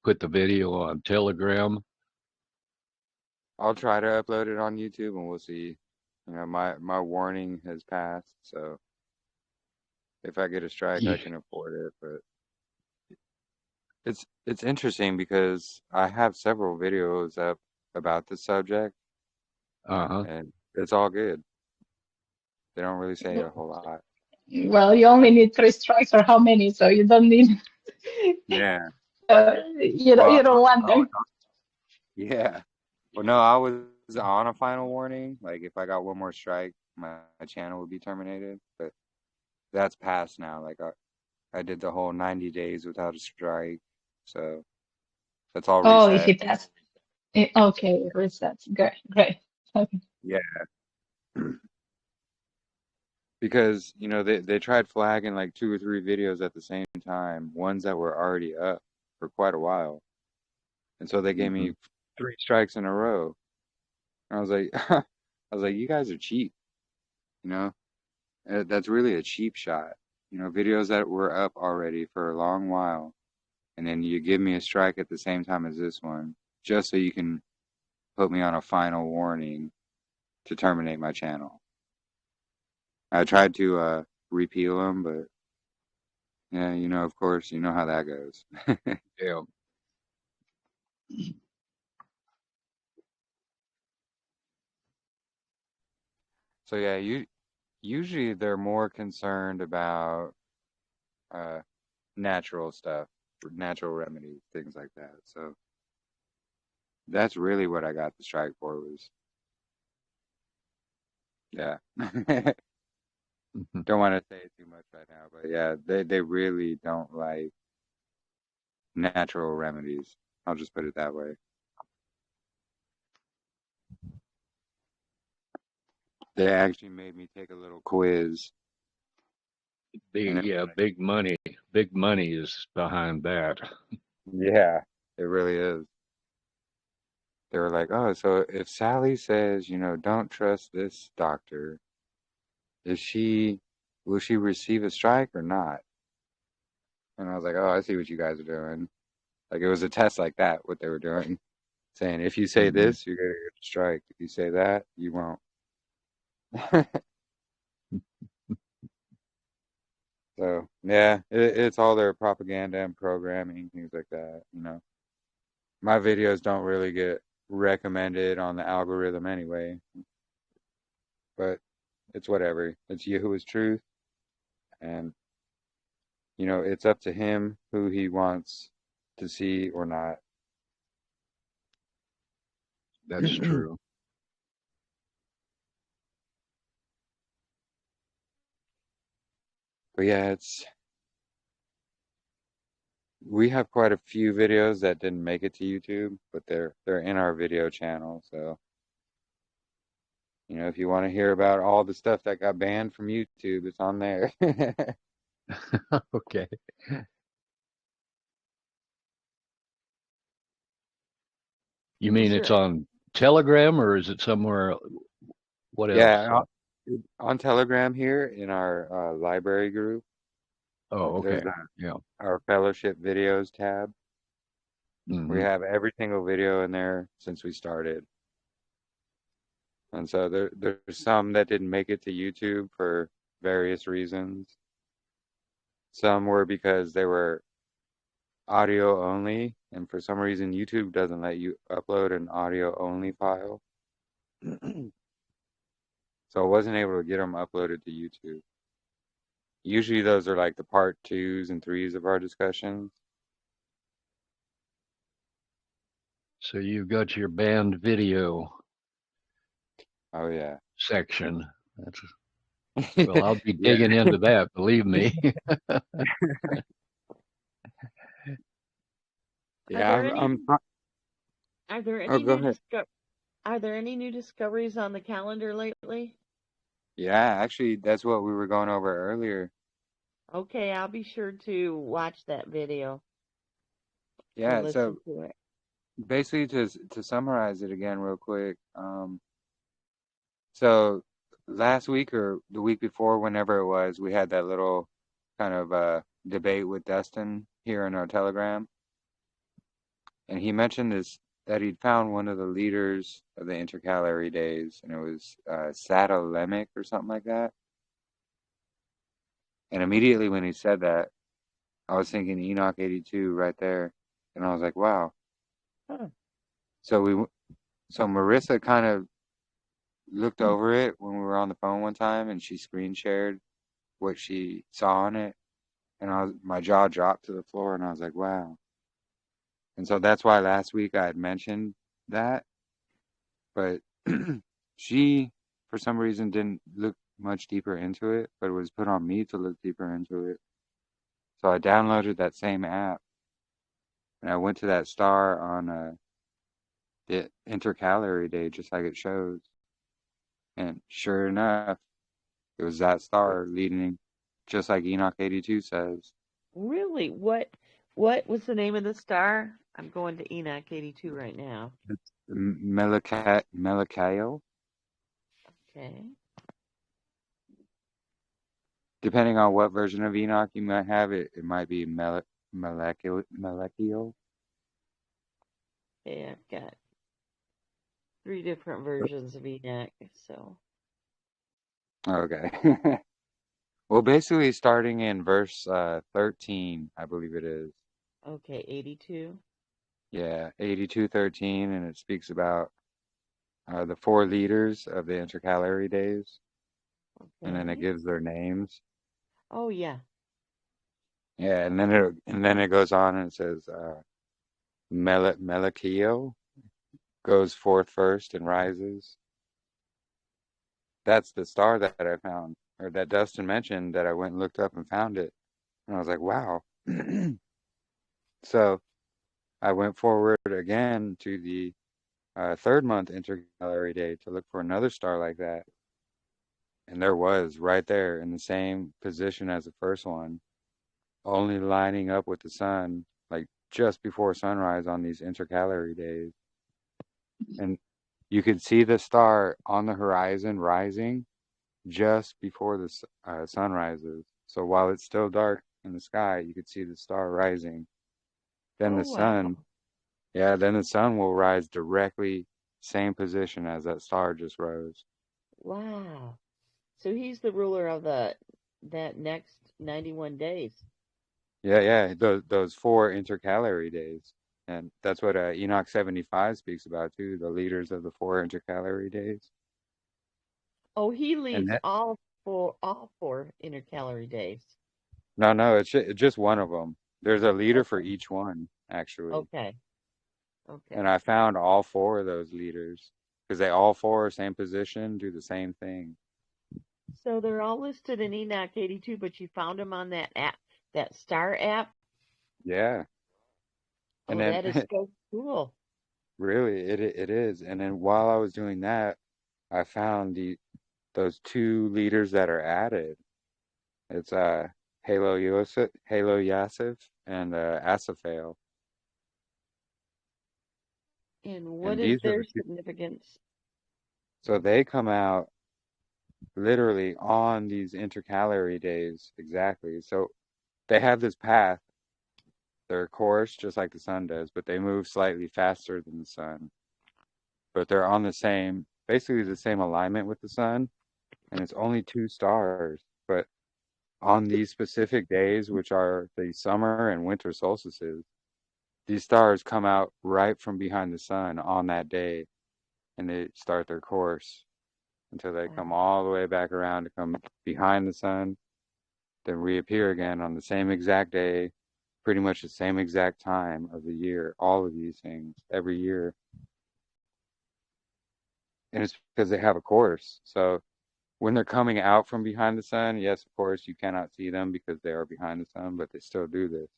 put the video on Telegram. I'll try to upload it on YouTube and we'll see. My warning has passed, so if I get a strike, I Yeah. can afford it. But it's interesting because I have several videos up about the subject, Uh-huh. and it's all good. They don't really say a whole lot. well, you only need 3 strikes or how many, so you don't need. Yeah. You Well, don't want them. yeah. Well, no, I was on a final warning. Like, if I got one more strike, my channel would be terminated. But that's passed now. Like, I did the whole 90 days without a strike. So that's all Oh, if reset. it does. Okay, reset. Great. Okay. Yeah. Because, they tried flagging like 2 or 3 videos at the same time, ones that were already up. for quite a while. And so they gave me 3 strikes in a row. And I was like, you guys are cheap, you know? That's really a cheap shot. You know, videos that were up already for a long while, and then you give me a strike at the same time as this one, just so you can put me on a final warning to terminate my channel. I tried to repeal them, but yeah, you know, of course, you know how that goes. Yeah. So yeah, usually they're more concerned about uh, natural stuff, natural remedies, things like that. So that's really what I got the strike for was, yeah. Don't want to say too much right now, but yeah, they really don't like natural remedies. I'll just put it that way. They actually made me take a little quiz, and it was like, Big money. Big money is behind that. yeah, it really is. They were like, oh, so if Sally says, you know, don't trust this doctor, will she receive a strike or not? And I was like, oh, I see what you guys are doing. Like it was a test like that, what they were doing, saying if you say Mhm. this, you're gonna get a strike. If you say that, you won't. So yeah, it's all their propaganda and programming, things like that. You know, my videos don't really get recommended on the algorithm anyway, but it's whatever. It's Yahuah's truth, and you know, it's up to him who he wants to see or not. That's true. But yeah, we have quite a few videos that didn't make it to YouTube, but they're in our video channel. So, you know, if you want to hear about all the stuff that got banned from YouTube, it's on there. Okay. You mean Is it's there on Telegram or is it somewhere? What else? Yeah, on Telegram here in our library group, Oh, there's okay. Yeah. our fellowship videos tab. We Hmm. have every single video in there since we started. And so there's some that didn't make it to YouTube for various reasons. Some were because they were audio only, and for some reason YouTube doesn't let you upload an audio only file. So I wasn't able to get them uploaded to YouTube. Usually those are like the part 2s and 3s of our discussions. So you've got your banned video Oh yeah. section. That's well, I'll be Yeah. digging into that, believe me. Are Yeah, there any are there oh, any go new ahead. are there any new discoveries on the calendar lately? Yeah, actually that's what we were going over earlier. Okay, I'll be sure to watch that video or Yeah, so listen to it. basically to summarize it again real quick, so last week or the week before, whenever it was, we had that little kind of debate with Dustin here in our Telegram, and he mentioned this that he'd found one of the leaders of the intercalary days, and it was Sadolemic or something like that. And immediately when he said that, I was thinking Enoch 82 right there, and I was like, wow. Huh. So Marissa kind of looked over it when we were on the phone one time, and she screen shared what she saw on it, and my jaw dropped to the floor, and I was like, wow. And so that's why last week I had mentioned that, but she, for some reason, didn't look much deeper into it, but it was put on me to look deeper into it. So I downloaded that same app, and I went to that star on the intercalary day, just like it shows. And sure enough, it was that star leading, just like Enoch 82 says. Really? What What was the name of the star? I'm going to Enoch 82 right now. It's Melakayo. Okay. Depending on what version of Enoch you might have, it might be Melekio. Okay, I've got 3 different versions of Enoch, so. Okay. Well, basically, starting in verse 13, I believe it is. Okay, 82. Yeah, 82:13, and it speaks about the 4 leaders of the intercalary days, and then it Okay. gives their names. Oh, yeah. Yeah, and then it goes on and it says Melekio goes forth first and rises. That's the star that I found, or that Dustin mentioned, that I went and looked up and found it, and I was like, wow. So I went forward again to the 3rd month intercalary day to look for another star like that. And there was right there in the same position as the first one, only lining up with the sun, like just before sunrise on these intercalary days. And you could see the star on the horizon rising just before the sun rises. So while it's still dark in the sky, you could see the star rising. Then Oh, the sun, wow. then the sun will rise directly same position as that star just rose. Wow. So he's the ruler of that next 91 days. Yeah, those 4 intercalary days. And that's what Enoch 75 speaks about too, the leaders of the 4 intercalary days. Oh, he And leads that, all four intercalary days. no, it's just one of them. There's a leader for Okay. each one, actually. Okay. And Okay. I found all 4 of those leaders because they all 4 are same position, do the same thing. So they're all listed in Enoch 82, but you found them on that app, that star app? Yeah. And Oh, then that is so cool. really it is. And then while I was doing that, I found those 2 leaders that are added. It's Halo Yasif and Asaphael. And what And is these are their the 2. significance? So they come out literally on these intercalary days exactly. So they have this path, their course just like the sun does, but they move slightly faster than the sun. But they're on basically the same alignment with the sun, and it's only 2 stars. But on these specific days, which are the summer and winter solstices, these stars come out right from behind the sun on that day, and they start their course until they come Wow. all the way back around to come behind the sun, then reappear again on the same exact day, pretty much the same exact time of the year, all of these things every year. And it's because they have a course. So when they're coming out from behind the sun, yes, of course, you cannot see them because they are behind the sun, but they still do this.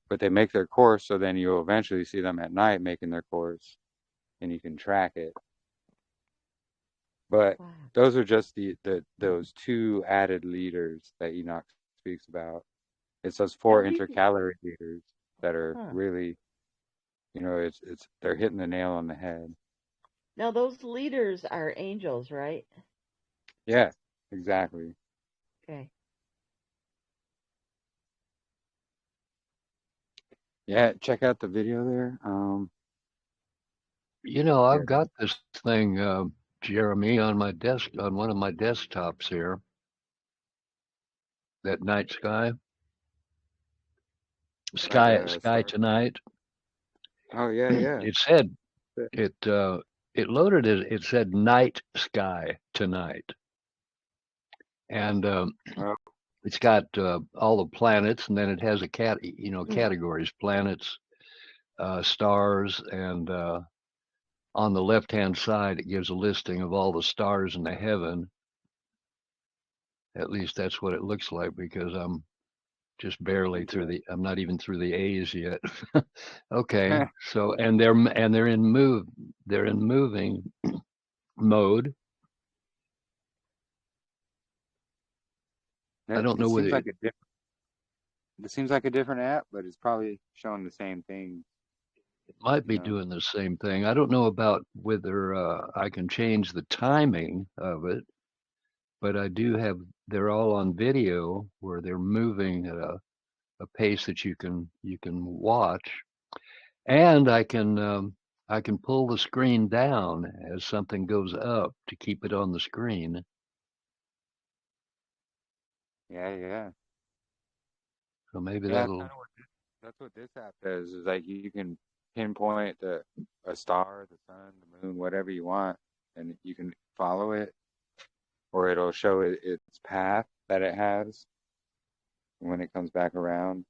But they make their course, so then you'll eventually see them at night making their course, and you can track it. But Wow. those are just those 2 added leaders that Enoch speaks about. It's those Now 4 these, intercalary leaders that are huh. really, it's they're hitting the nail on the head. Now those leaders are angels, right? Yeah, exactly. Okay. Yeah, check out the video there. Yeah, I've got this thing, Jeremy, on my desk, on one of my desktops here, that night sky, like a sky star. tonight. Oh yeah. It said, it, it loaded it, it said night sky tonight. And Oh, it's got all the planets, and then it has categories, planets, stars, and on the left-hand side, it gives a listing of all the stars in the heaven. At least that's what it looks like, because I'm just barely through interesting. I'm not even through the A's yet. Okay, so they're in moving mode. I don't know It whether seems like a different. It seems like a different app, but it's probably showing the same thing. It might You be know. doing the same thing. I don't know about whether I can change the timing of it, but I do have. They're all on video where they're moving at a pace that you can watch, and I can pull the screen down as something goes up to keep it on the screen. Yeah. So maybe Yeah, that'll. that's what this app does. Is like you can pinpoint a star, the sun, the moon, whatever you want, and you can follow it, or it'll show it its path that it has when it comes back around.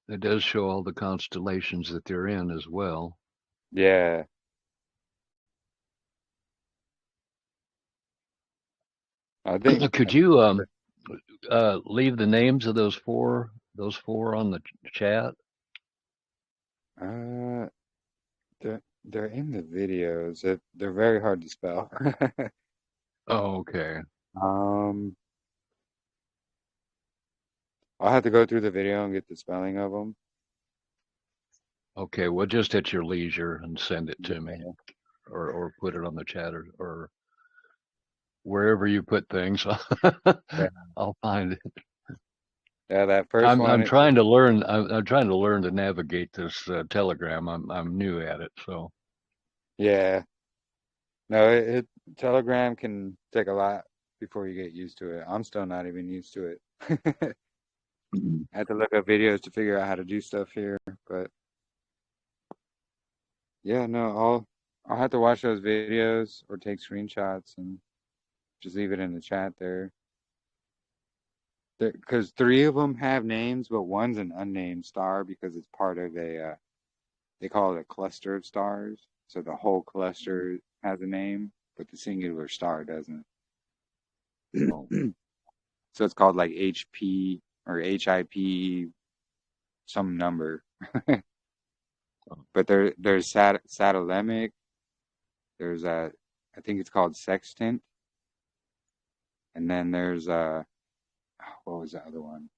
It does show all the constellations that they're in as well. Yeah. I think. Could you leave the names of those four on the chat? They're in the videos. They're very hard to spell. Oh, okay. I'll have to go through the video and get the spelling of them. Okay, well, just at your leisure and send it to me, Yeah. or put it on the chat, or wherever you put things. Yeah. I'll find it. Yeah, that first one. I'm trying to learn. I'm trying to learn to navigate this Telegram. I'm new at it, so. Yeah. No, Telegram can take a lot before you get used to it. I'm still not even used to it. I had to look up videos to figure out how to do stuff here, but yeah, no, I'll have to watch those videos or take screenshots and just leave it in the chat there. Because 3 of them have names, but one's an unnamed star because it's part of they call it a cluster of stars. So the whole cluster has a name, but the singular star doesn't. So it's called like HP or HIP, some number. But there's satellemic. There's I think it's called sextant. And then there's what was the other one?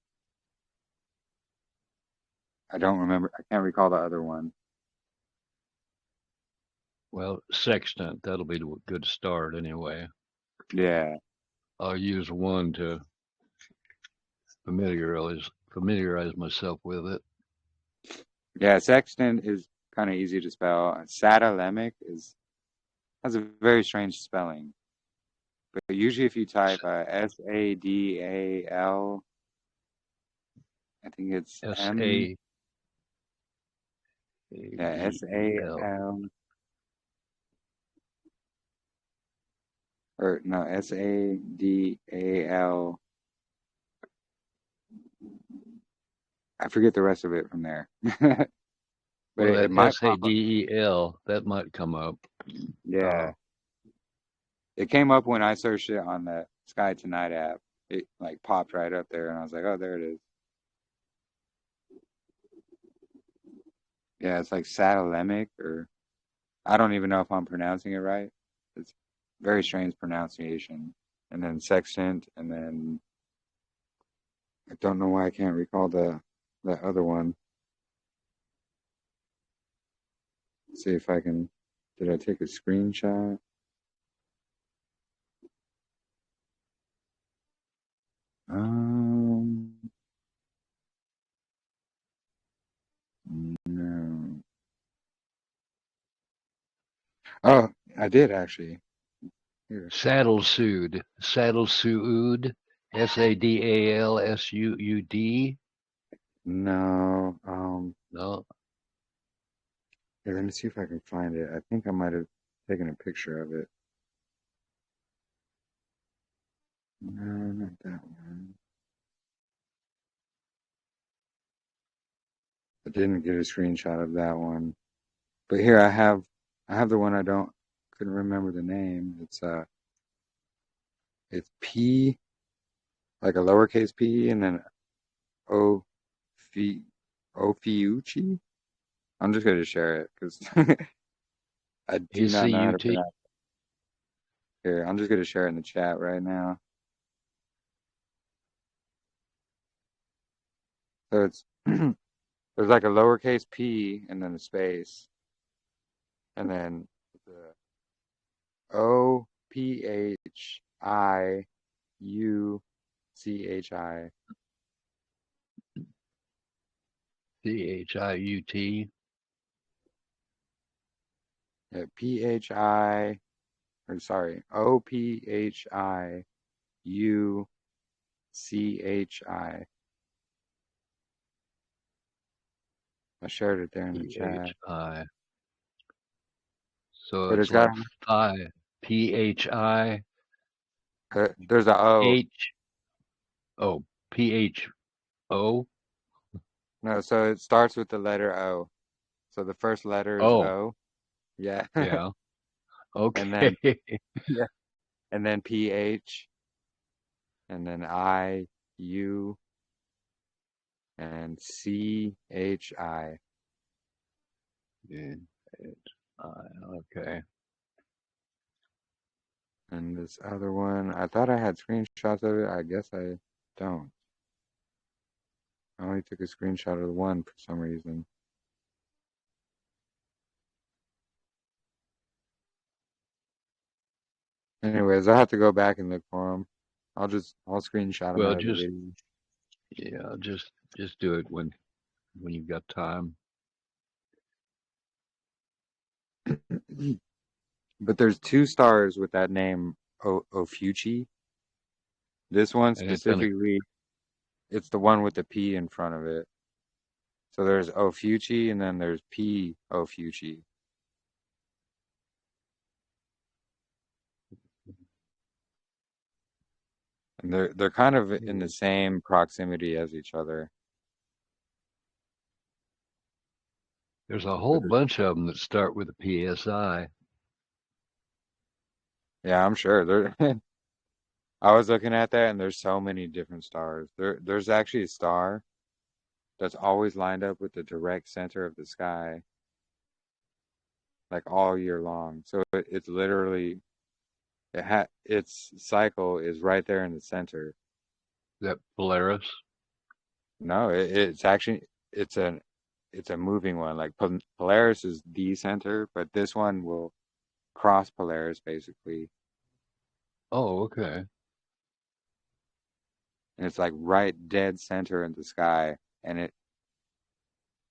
I don't remember. I can't recall the other one. Well, sextant, that'll be a good start anyway. Yeah. I'll use one to familiarize myself with it. Yeah, sextant is kind of easy to spell. Satellemic has a very strange spelling. But usually if you type SADAL, I think it's SADAL. SAL, or no, SADAL. I forget the rest of it from there. But Well, it that might pop up. SADEL, that might come up. Yeah. It came up when I searched it on the Sky Tonight app. It like popped right up there, and I was like, oh, there it is. Yeah, it's like satellemic, or I don't even know if I'm pronouncing it right. It's very strange pronunciation. And then sextant, and then I don't know why I can't recall the other one. Let's see if I can. Did I take a screenshot? No. Oh, I did actually. Here. Saddle Suud, SADALSUUD. No. No. Here, let me see if I can find it. I think I might have taken a picture of it. No, not that one. I didn't get a screenshot of that one. But here I have the one couldn't remember the name. It's P, like a lowercase p, and then O Ophiuchi. I'm just gonna share it because I do not know how to ACUT. pronounce Here, I'm just gonna share it in the chat right now. So it's there's like a lowercase p and then a space, and then the Ophiuchi. Chiut. Yeah, PHI, or sorry, Ophiuchi. I shared it there in the chat. PHI. So But it's it's got like phi. PHI. there's a O. H. Oh, PHO. No, so it starts with the letter O. So the first letter is Oh, O. Yeah. yeah. And then Okay. yeah. And then PH and then I U and CHI. Yeah, okay. And this other one, I thought I had screenshots of it. I guess I don't. I only took a screenshot of the one for some reason. Anyways, I have to go back and look for them. I'll screenshot them Well, out of the video. just do it when you've got time. But there's two stars with that name, Ophiuchi. This one And it's in a, specifically, it's the one with the P in front of it. So there's Ophiuchi and then there's P Ophiuchi. And they're kind of in the same proximity as each other. there's a whole bunch of them that start with a PSI. Yeah, I'm sure. I was looking at that and there's so many different stars. There's actually a star that's always lined up with the direct center of the sky, like all year long. So it's literally its cycle is right there in the center. Is that Polaris? No, it's actually it's a moving one. Like Polaris is the center, but this one will cross Polaris basically, Oh, okay. and it's like right dead center in the sky. And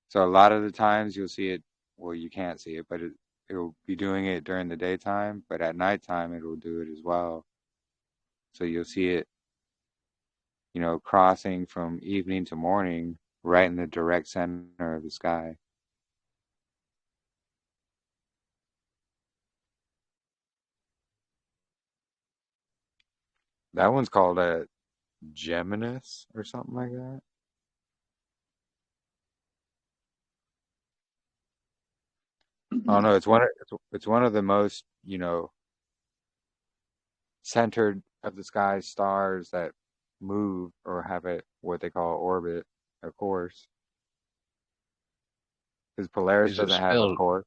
so a lot of the times you'll see it. Well, you can't see it, but it'll be doing it during the daytime. But at nighttime, it will do it as well. So you'll see it, crossing from evening to morning, right in the direct center of the sky. That one's called a Geminis or something like that. Oh no, it's one of the most, centered of the sky stars that move or have what they call orbit, of course. Because Polaris Is it doesn't have a spelled? course.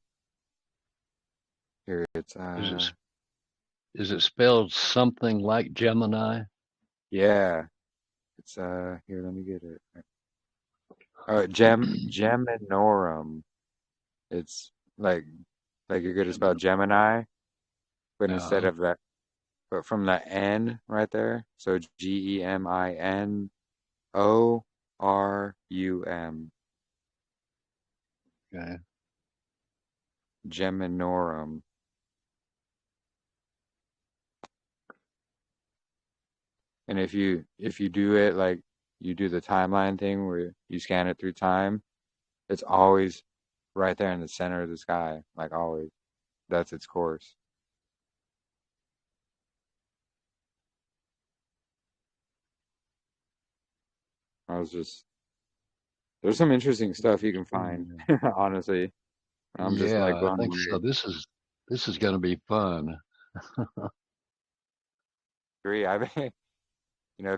Here it's Is it spelled something like Gemini? yeah, it's here, let me get it. Geminorum. It's like you're gonna spell Gemini, but instead Yeah. of that, but from the N right there, so Geminorum. Okay. Geminorum. And if you do it like you do the timeline thing where you scan it through time, it's always right there in the center of the sky, like always. That's its course. There's some interesting stuff you can find, honestly. I'm just like Yeah, I blown think so. away. This is going to be fun. Agree. I've been,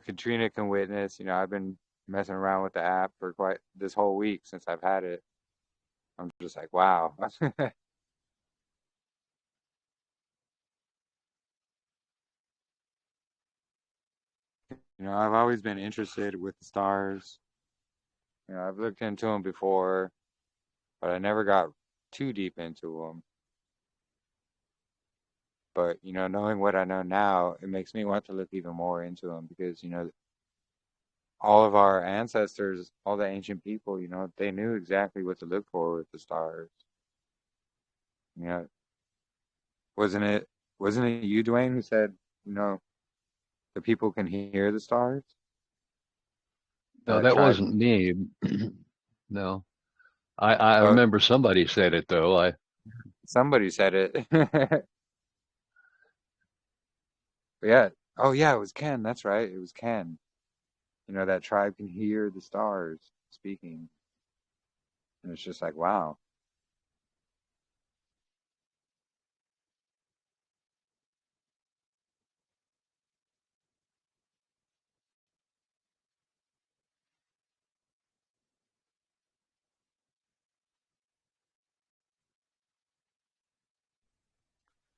Katrina can witness, I've been messing around with the app for quite this whole week since I've had it. I'm just like, wow. I've always been interested with the stars. I've looked into them before, but I never got too deep into them. But, knowing what I know now, it makes me want to look even more into them because, all of our ancestors, all the ancient people, they knew exactly what to look for with the stars. You know, wasn't it you, Dwayne, who said, the people can hear the stars? No, That that tribe. wasn't me. No, I Oh, remember somebody said it though. somebody said it. Yeah. Oh, yeah, it was Ken. That's right. It was Ken. That tribe can hear the stars speaking. And it's just like, wow.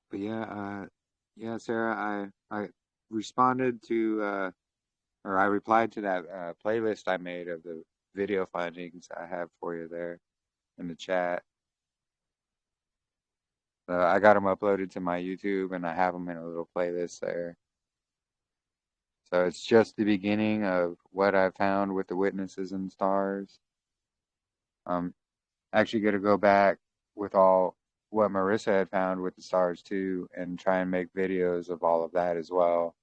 But yeah, Sarah, I responded to, or I replied to that playlist I made of the video findings I have for you there in the chat. I got them uploaded to my YouTube and I have them in a little playlist there. So it's just the beginning of what I found with the witnesses and stars. I'm actually going to go back with all what Marissa had found with the stars too and try and make videos of all of that as well.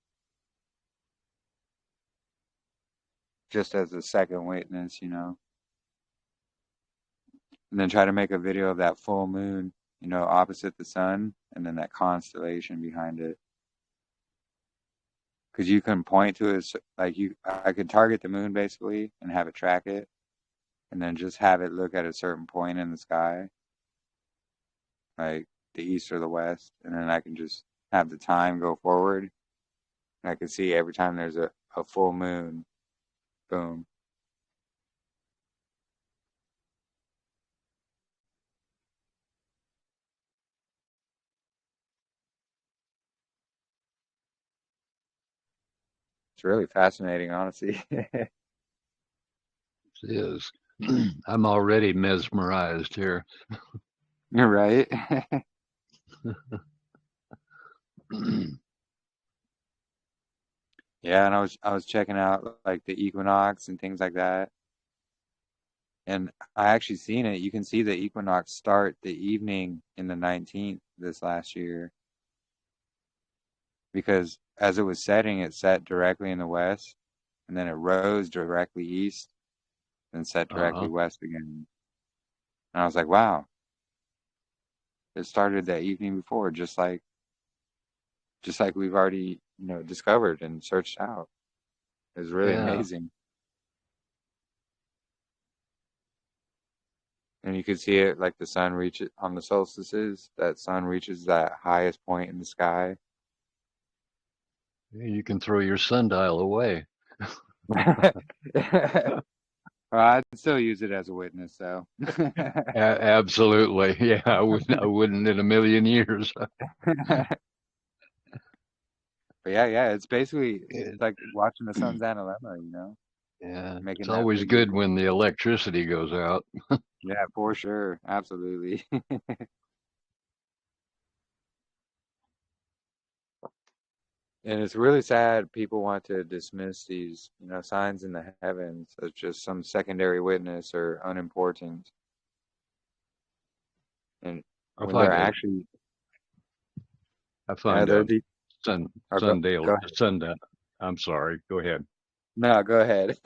Just as a second witness, and then try to make a video of that full moon, opposite the sun, and then that constellation behind it. Because you can point to it, I could target the moon basically and have it track it, and then just have it look at a certain point in the sky, like the east or the west, and then I can just have the time go forward, and I can see every time there's a full moon, boom. It's really fascinating, honestly. It is. I'm already mesmerized here. You're right. Yeah, and I was checking out like the equinox and things like that. And I actually seen it. You can see the equinox start the evening in the 19th this last year because as it was setting, it set directly in the west and then it rose directly east and set directly Uh-huh. west again. And I was like, wow, it started that evening before, just like we've already, discovered and searched out. It was really Yeah. amazing. And you could see it like the sun reaches on the solstices, that sun reaches that highest point in the sky. You can throw your sundial away. I'd still use it as a witness, though. Absolutely. Yeah, I wouldn't in a million years. But yeah, it's basically it's like watching the sun's analemma, Yeah, making it's that always video. good when the electricity goes out. Yeah, for sure, absolutely. And it's really sad people want to dismiss these, signs in the heavens as just some secondary witness or unimportant. And I when they're find a actually, I yeah, find they're a deep. sun Oh, sundial go ahead. sundial. I'm sorry. Go ahead. No, go ahead.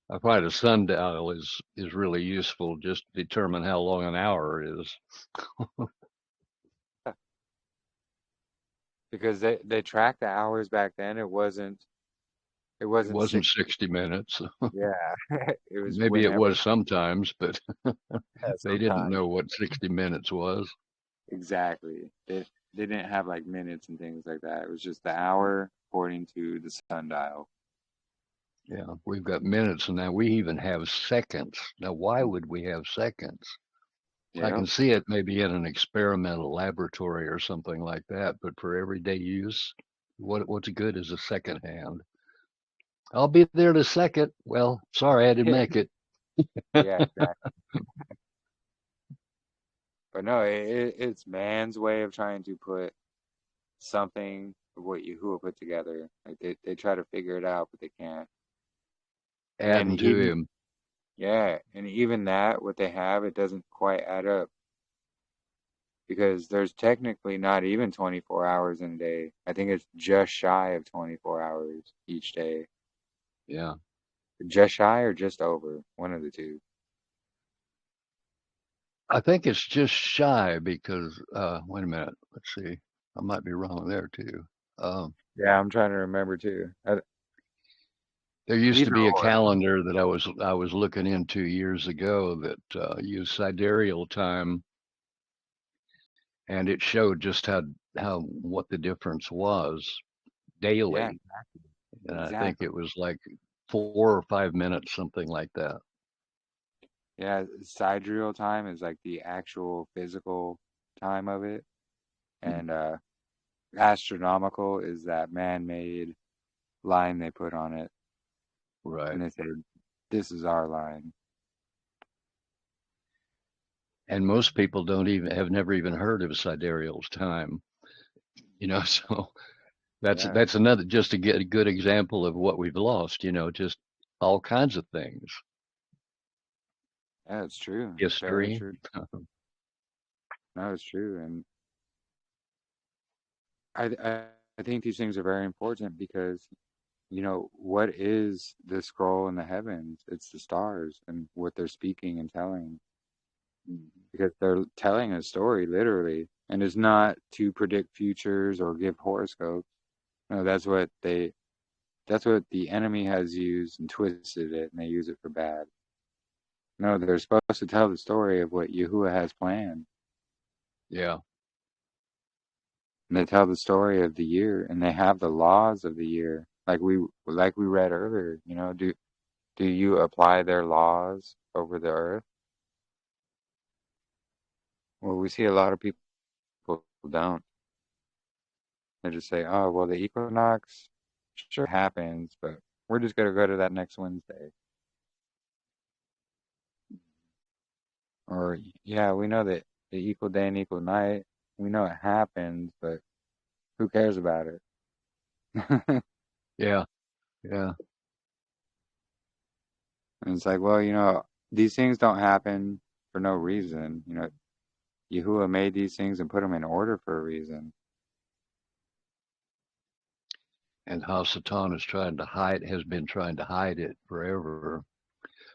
I find a sundial is really useful just to determine how long an hour is. Because they tracked the hours back then. It wasn't It wasn't 60. 60 minutes. Yeah, it was Maybe it whenever. was sometimes, but Yeah, they didn't sometimes. know what 60 minutes was. Exactly. They didn't have like minutes and things like that. It was just the hour according to the sundial. Yeah, we've got minutes and now we even have seconds. Now, why would we have seconds? I Yeah. can see it maybe in an experimental laboratory or something like that, but for everyday use, What's good is a second hand. I'll be there in a second. Well, sorry, I didn't make it. Yeah, exactly. But no, it's man's way of trying to put something of what Yahuah put together. Like they try to figure it out, but they can't. And Adding to even him. yeah, and even that, what they have, it doesn't quite add up because there's technically not even 24 hours in a day. I think it's just shy of 24 hours each day. Yeah. Just shy or just over, one of the two. I think it's just shy because wait a minute. Let's see. I might be wrong there too. Yeah, I'm trying to remember too. There used to Either be a or. calendar that I was looking into years ago that used sidereal time, and it showed just how what the difference was Yeah, daily. exactly. And I think Exactly. it was like 4 or 5 minutes, something like that. Yeah, sidereal time is like the actual physical time of it, Mm. and astronomical is that man-made line they put on it, Right. and they say, "This is our line." And most people don't even have never even heard of sidereal time, so Yeah, that's another just to get a good example of what we've lost, just all kinds of things. yeah, it's true. It's very History. true. No, it's true, and I I think these things are very important because what is the scroll in the heavens? It's the stars and what they're speaking and telling, because they're telling a story literally, and it's not to predict futures or give horoscopes. No, that's what the enemy has used and twisted it, and they use it for bad. No, they're supposed to tell the story of what Yahuwah has planned. Yeah. And they tell the story of the year, and they have the laws of the year. Like we read earlier, do you apply their laws over the earth? Well, we see a lot of people don't. They just say, "Oh, well, the equinox sure happens, but we're just gonna go to that next Wednesday." Or, yeah, we know that the equal day and equal night, we know it happens, but who cares about it? Yeah. Yeah. And it's like, well, these things don't happen for no reason. Yahuwah made these things and put them in order for a reason. And how Satan has been trying to hide it forever,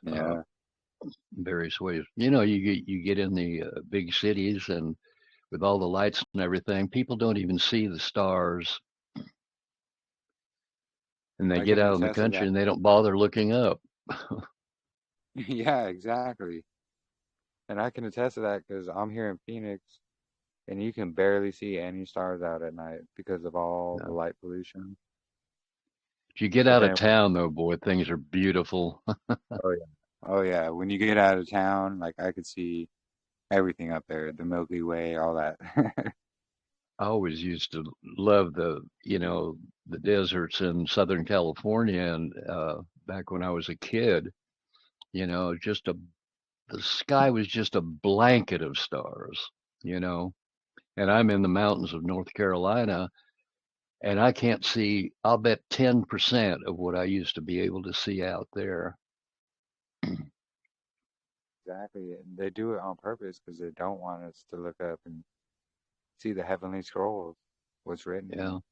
uh, Yeah, various ways. You get in the big cities and with all the lights and everything, people don't even see the stars, and they I get can out in the attest to country that. and they don't bother looking up. Yeah, exactly. And I can attest to that because I'm here in Phoenix, and you can barely see any stars out at night because of all the No. light pollution. If you get But out of then, town, though, boy, things are beautiful. oh yeah, oh yeah, when you get out of town, like I could see everything up there, the Milky Way, all that. I always used to love the deserts in Southern California, and back when I was a kid, just the sky was just a blanket of stars, you know. And I'm in the mountains of North Carolina, and I can't see, I'll bet 10% of what I used to be able to see out there. Exactly. And they do it on purpose because they don't want us to look up and see the heavenly scrolls, what's written in Yeah. them.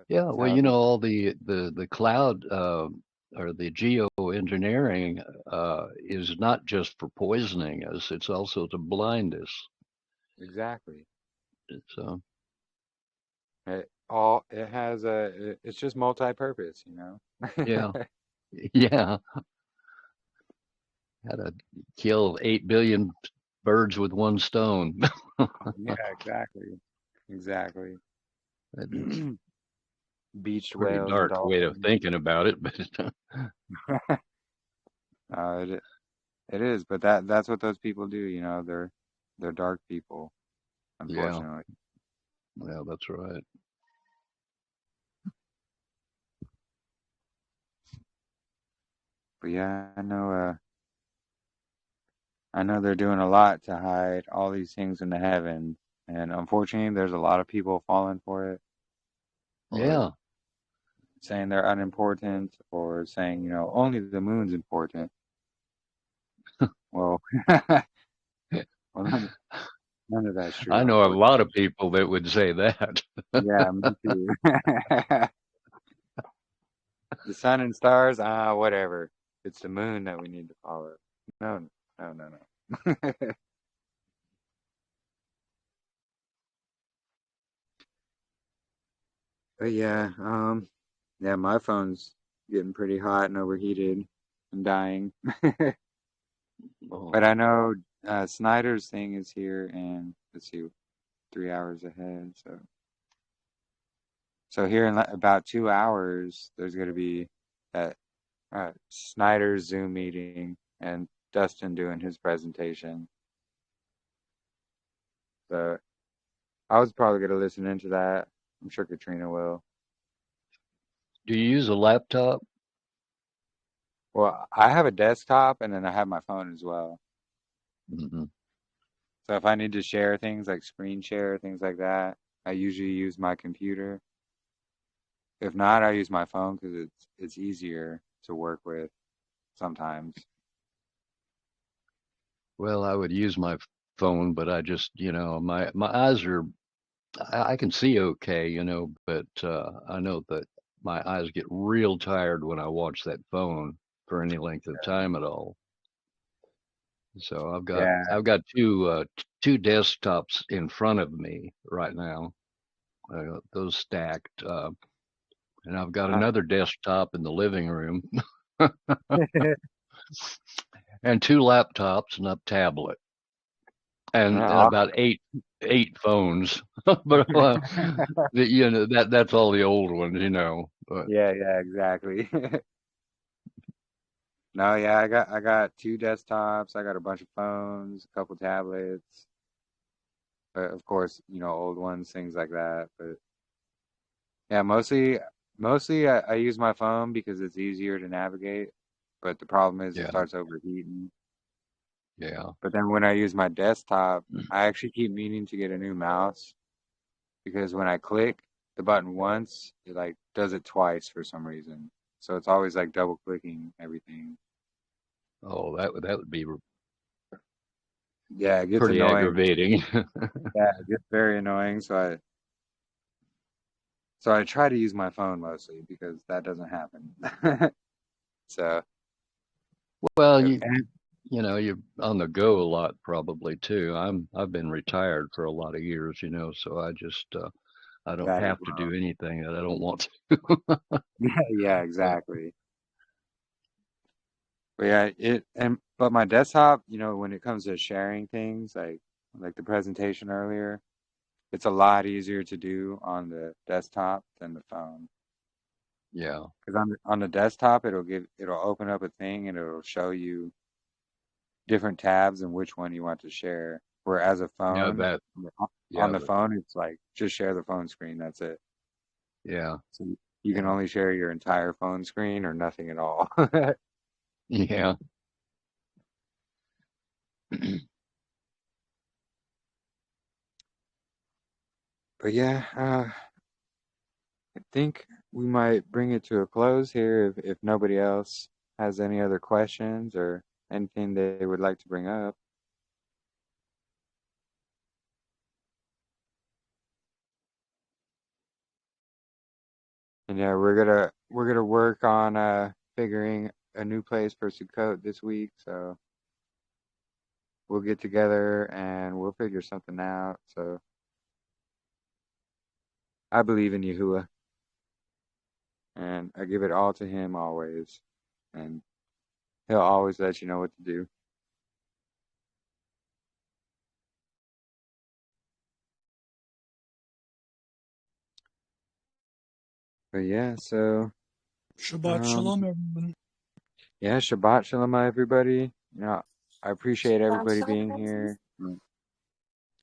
Yeah. That's Well, how they. all the cloud or the geoengineering is not just for poisoning us, it's also to blind us. Exactly. So, It's just multi-purpose, yeah. Yeah. How to kill 8 billion birds with one stone. Yeah, exactly. Exactly. It's Beached pretty whales and dark way of dolphins. thinking about it, but It is, but that's what those people do, they're dark people, yeah, unfortunately. well, that's right. But yeah, I know they're doing a lot to hide all these things in the heavens, and unfortunately, there's a lot of people falling for it, or Yeah. saying they're unimportant, or saying, only the moon's important. Well, well, none of that's true, I know a unfortunately. lot of people that would say that. Yeah, me too. The sun and stars, whatever. It's the moon that we need to follow. No, no, no, no. But yeah, my phone's getting pretty hot and overheated and dying. Oh, But I know Snyder's thing is here, and let's see, 3 hours ahead. So here in about 2 hours, there's going to be that Snyder's Zoom meeting and Dustin doing his presentation. So I was probably going to listen into that. I'm sure Katrina will. do you use a laptop? Well, I have a desktop and then I have my phone as well. Hmm. So if I need to share things like screen share, things like that, I usually use my computer. If not, I use my phone because it's easier to work with sometimes. Well, I would use my phone, but I just, my eyes are, I can see okay, but I know that my eyes get real tired when I watch that phone for any length of time at all. So Yeah. I've got two desktops in front of me right now. Those stacked, and I've got Uh, another desktop in the living room, and two laptops and a tablet, and uh, about eight phones. But that's all the old ones. But yeah, exactly. No, yeah, I got two desktops. I got a bunch of phones, a couple tablets, of course, old ones, things like that. But yeah, mostly I use my phone because it's easier to navigate. But the problem is it yeah, starts overheating. yeah. But then when I use my desktop, I actually keep meaning to get a new mouse because when I click the button once, it like does it twice for some reason. So it's always like double clicking everything. Oh, that would be Yeah, it gets pretty annoying. aggravating. Yeah, it gets very annoying. So I try to use my phone mostly because that doesn't happen. So Well, and you're on the go a lot probably too. I've been retired for a lot of years, so I just I don't that as have to well. do anything that I don't want Yeah, to. exactly. But yeah, but my desktop, when it comes to sharing things like the presentation earlier, it's a lot easier to do on the desktop than the phone. Yeah. Because on the desktop, it'll open up a thing and it'll show you different tabs and which one you want to share. Whereas a Yeah, phone, that on yeah, the phone, it's like just share the phone screen. That's it. yeah, So you can yeah. only share your entire phone screen or nothing at all. Yeah. But yeah, I think we might bring it to a close here if nobody else has any other questions or anything they would like to bring up. And yeah, we're gonna work on figuring a new place for Sukkot this week, so we'll get together and we'll figure something out. So I believe in Yahuah and I give it all to him always. And he'll always let you know what to do. But yeah, so Shabbat um Shalom, everyone. yeah, Shabbat Shalom everybody. I appreciate everybody being here.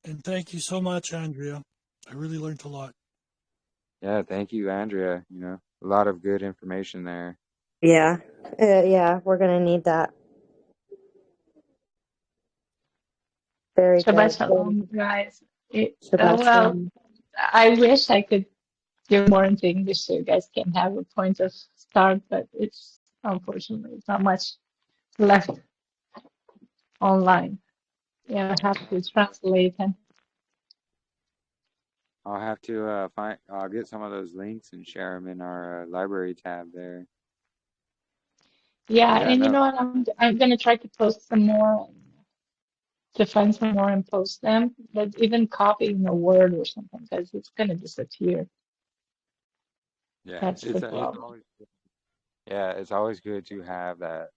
And thank you so much, Andrea. I really learned a lot. Yeah, thank you, Andrea. A lot of good information there. Yeah. Yeah, we're going to need that. Very Shabbat good. Shalom, guys. Shabbat Well, shalom. I wish I could do more into English so you guys can have a point of start, but it's unfortunately it's not much left online. Yeah, I have to translate and I'll have to I'll get some of those links and share them in our library tab there. yeah, Yeah, and you no, know what? I'm gonna try to post some more, to find some more and post them. But even copying a word or something, because it's gonna disappear. yeah, That's the it's problem. always yeah, it's always good to have that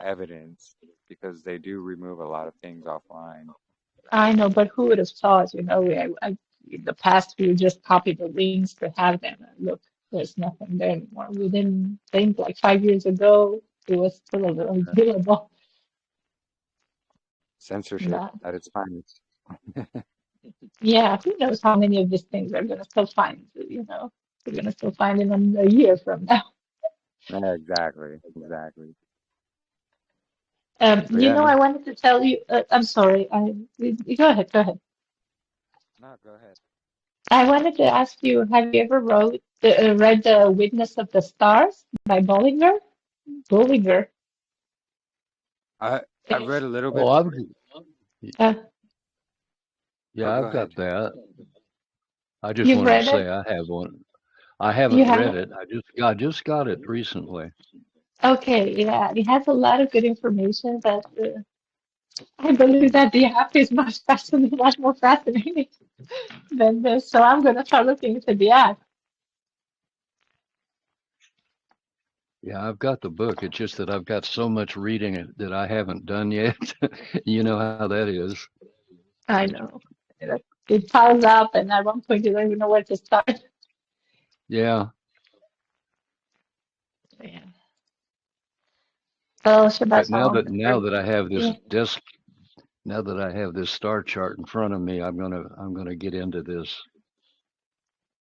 evidence because they do remove a lot of things offline. I know, but who would have thought? You know, in the past we would just copy the links to have them. And look, there's nothing there anymore. We didn't think like 5 years ago it was still available. Censorship Not, at its finest. yeah, who knows how many of these things are gonna still find? You know, we're gonna still find in a year from now. Yeah, exactly, exactly. But You yeah, know, no, I wanted to tell you. I'm sorry. Go ahead. Go ahead. no, go ahead. I wanted to ask you, have you ever read The Witness of the Stars by Bollinger? Bollinger. I've read a little bit Oh, of I've it. Uh, Oh, yeah, go I've ahead. got that. I just you've wanted to read say it? I have one. I You haven't read have? it. I just got it recently. Okay, yeah. It has a lot of good information, but I believe that the app is much more fascinating than this. So I'm gonna try looking into the app. Yeah, I've got the book. It's just that I've got so much reading that I haven't done yet. You know how that is. I know. It piles up, and at one point you don't even know where to start. Yeah. Yeah. So Shabbat But now Shalom. that now that I have this Yeah. desk, now that I have this star chart in front of me, I'm gonna get into this.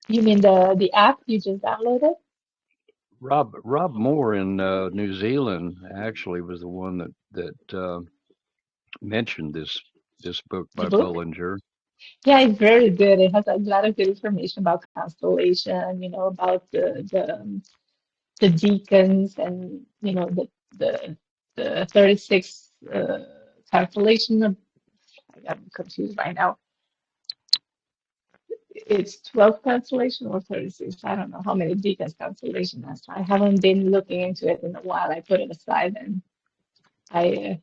You mean the app you just downloaded? Rob Moore in New Zealand actually was the one that mentioned this book The by book? Bullinger. Yeah, it's very good. It has a lot of good information about constellation, you know, about the deacons and the the 36 constellation of, I'm confused right now. It's 12 constellation or 36. I don't know how many deacons constellation has. I haven't been looking into it in a while. I put it aside and I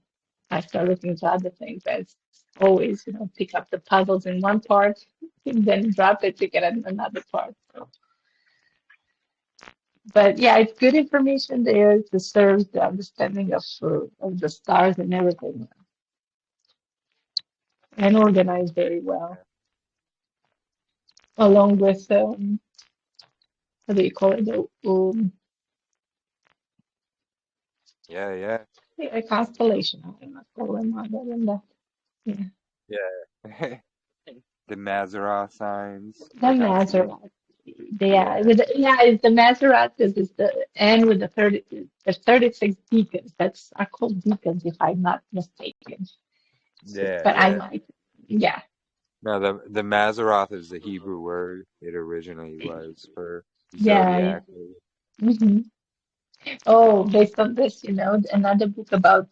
start looking into other things. As always, you know, pick up the puzzles in one part, and then drop it to get another part. So, but yeah, it's good information there to serve the understanding of the stars and everything, and organized very well, along with what do you call it? Yeah, yeah, A constellation. I don't know, call them other than that. Yeah, yeah. The Mazarov signs the for constellation. Maserat. Yeah, Yeah, it's the Maserat is the and with the 36 deacons. That's are called deacons if I'm not mistaken. So, yeah, but I yeah. might, yeah, No, the Mazaroth is the Hebrew word it originally was for yeah, zodiac. hmm Oh, based on this, you know, another book about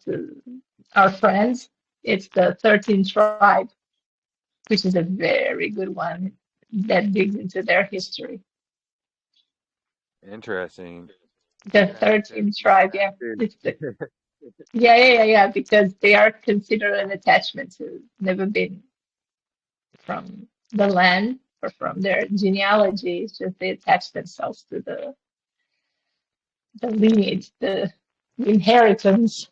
our friends. It's the 13th tribe, which is a very good one that digs into their history. Interesting. I'm The gonna have to 13th look at tribe, that yeah. too. It's the, yeah, because they are considered an attachment to never been from the land or from their genealogy. It's just they attach themselves to the lineage, the inheritance.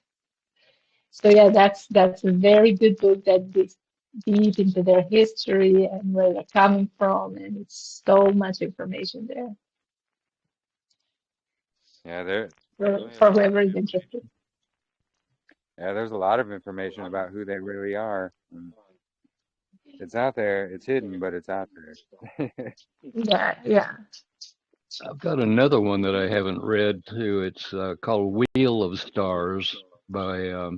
So yeah, that's a very good book that digs deep into their history and where they're coming from, and it's so much information there Yeah, there's definitely a for lot of whoever is information. interested. Yeah, there's a lot of information about who they really are. It's out there. It's hidden, but it's out there. Yeah, yeah. I've got another one that I haven't read too. It's called Wheel of Stars by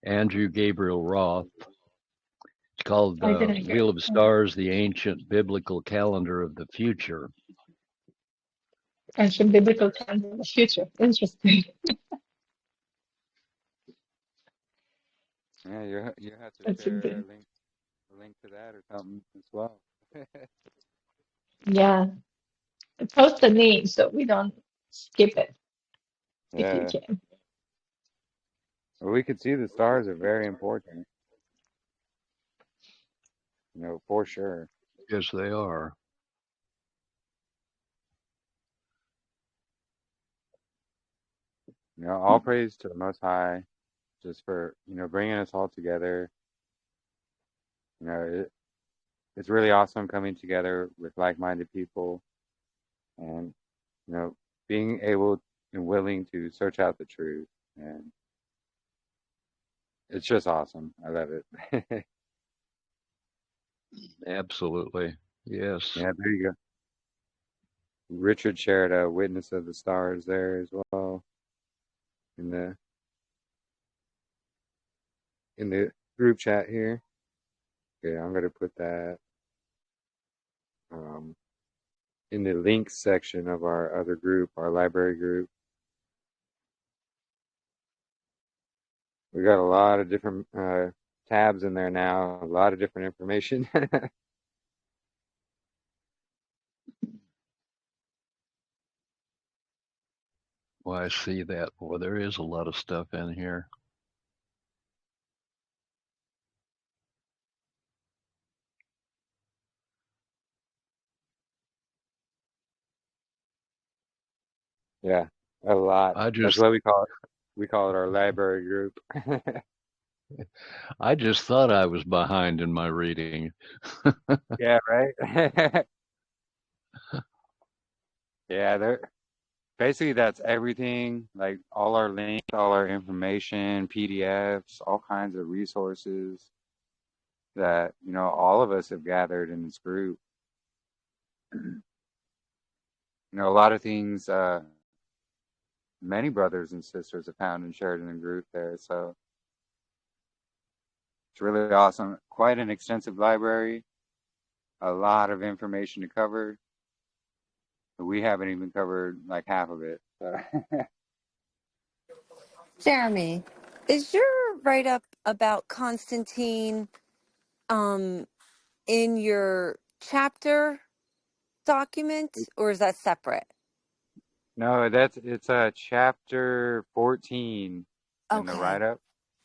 Andrew Gabriel Roth. It's called I didn't hear. Wheel of Stars, the Ancient Biblical Calendar of the Future. Ancient biblical calendar of the future. Interesting. Yeah, you have to That's a share good. a link to that or something as well. Yeah. Post the name so we don't skip it if you Yeah, can. well, we could see the stars are very important, for sure. Yes, they are. All praise to the Most High, just for bringing us all together. It's really awesome coming together with like-minded people, and being able and willing to search out the truth, and it's just awesome. I love it. Absolutely. Yes. Yeah, there you go. Richard shared a witness of the stars there as well in the group chat here. Okay, I'm gonna put that in the links section of our other group, our library group. We got a lot of different tabs in there now, a lot of different information. Well, I see that. Boy, there is a lot of stuff in here. Yeah, a lot. I That's just why we call it our library group. I just thought I was behind in my reading. Yeah, right. Yeah, basically that's everything, like all our links, all our information, PDFs, all kinds of resources that, all of us have gathered in this group. A lot of things many brothers and sisters have found and shared in the group there. So it's really awesome. Quite an extensive library, a lot of information to cover. We haven't even covered like half of it. So. Jeremy, is your write-up about Constantine in your chapter document, or is that separate? No, it's chapter 14 in the Okay, write-up.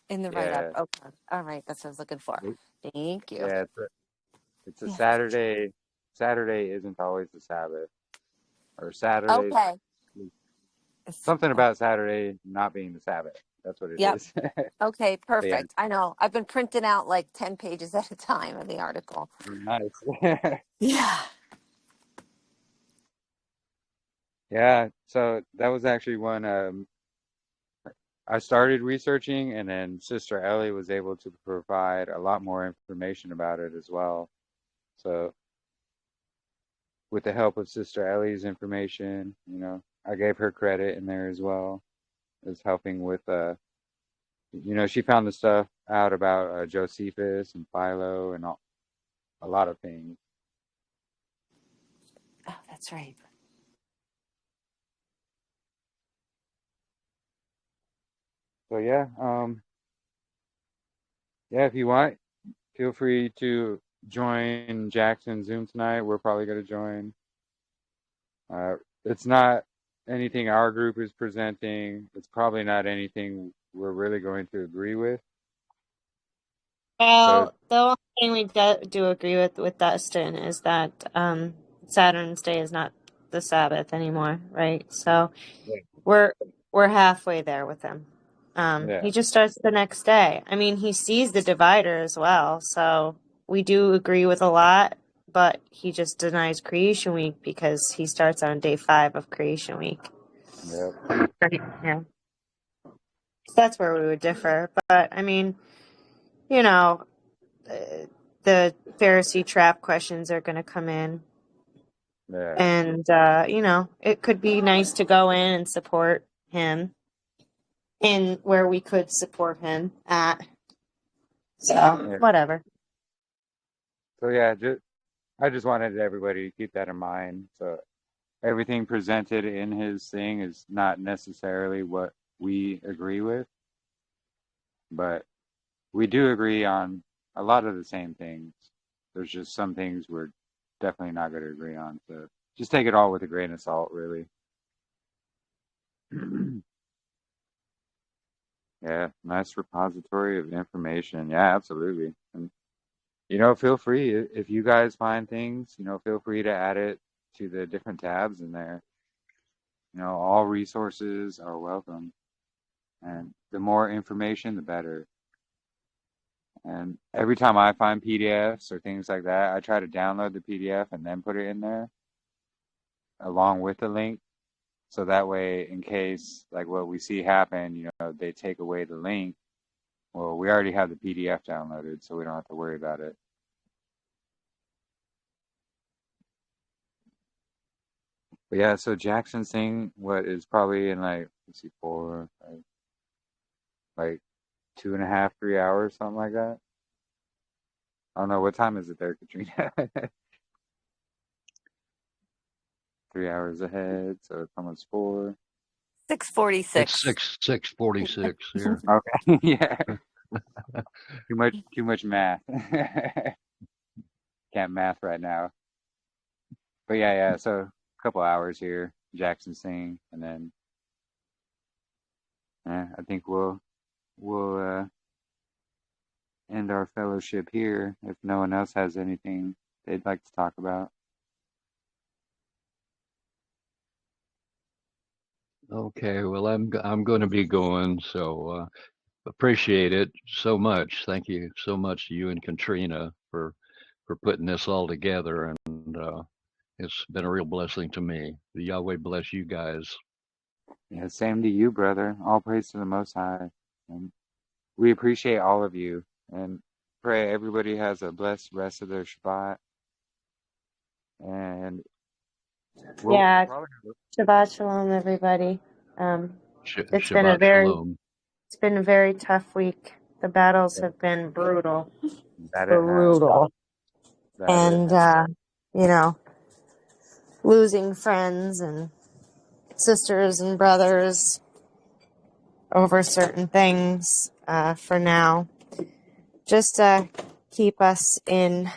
in the write-up. Yeah. Okay, all right, that's what I was looking for. Thank you. Yeah, it's a Yeah. Saturday. Saturday isn't always the Sabbath, or Saturday, Okay. something about Saturday not being the Sabbath. That's what it Yep. is. Okay, But yeah, perfect. I know. I've been printing out like 10 pages at a time of the article. nice. Yeah. Yeah, so that was actually one I started researching, and then Sister Ellie was able to provide a lot more information about it as well. So with the help of Sister Ellie's information, I gave her credit in there as well as helping with she found the stuff out about Josephus and Philo and a lot of things. Oh, that's right. So yeah, if you want, feel free to join Jackson's Zoom tonight. We're probably going to join. It's not anything our group is presenting. It's probably not anything we're really going to agree with. So Well, the only thing we do agree with Dustin is that Saturn's Day is not the Sabbath anymore, right? So yeah, we're halfway there with him. yeah, He just starts the next day. I mean, he sees the divider as well, so we do agree with a lot, but he just denies Creation Week because he starts on day 5 of Creation Week. yeah. Yeah. So that's where we would differ. But I mean, you know, the Pharisee trap questions are going to come in. Yeah. And, it could be nice to go in and support him in where we could support him at. So, Yeah. whatever. So yeah, I just wanted everybody to keep that in mind. So everything presented in his thing is not necessarily what we agree with, but we do agree on a lot of the same things. There's just some things we're definitely not going to agree on. So just take it all with a grain of salt, really. Yeah, nice repository of information. Yeah, absolutely. And feel free if you guys find things, feel free to add it to the different tabs in there. All resources are welcome. And the more information, the better. And every time I find PDFs or things like that, I try to download the PDF and then put it in there along with the link. So that way, in case like what we see happen, they take away the link. Well, we already have the PDF downloaded, so we don't have to worry about it. But yeah, so Jackson's thing, what is probably in like, let's see, 4, 5, like 2.5, 3 hours, something like that. I don't know, what time is it there, Katrina? 3 hours ahead, so it's almost 4. 6:46. It's 6:46 here. Okay, yeah. Too much math. Can't math right now. But yeah. So a couple hours here, Jackson's thing, and then I think we'll end our fellowship here if no one else has anything they'd like to talk about. Okay, well, I'm going to be going, so appreciate it so much. Thank you so much to you and Katrina for putting this all together, and it's been a real blessing to me. The Yahweh bless you guys. Yeah, same to you, brother. All praise to the Most High. And we appreciate all of you, and pray everybody has a blessed rest of their Shabbat. And we'll Yeah, probably Shabbat Shalom, everybody. It's been Shabbat Shalom. it's been a very tough week. The battles have been brutal. that it has. Brutal. That it And, has. losing friends and sisters and brothers over certain things for now. Just keep us in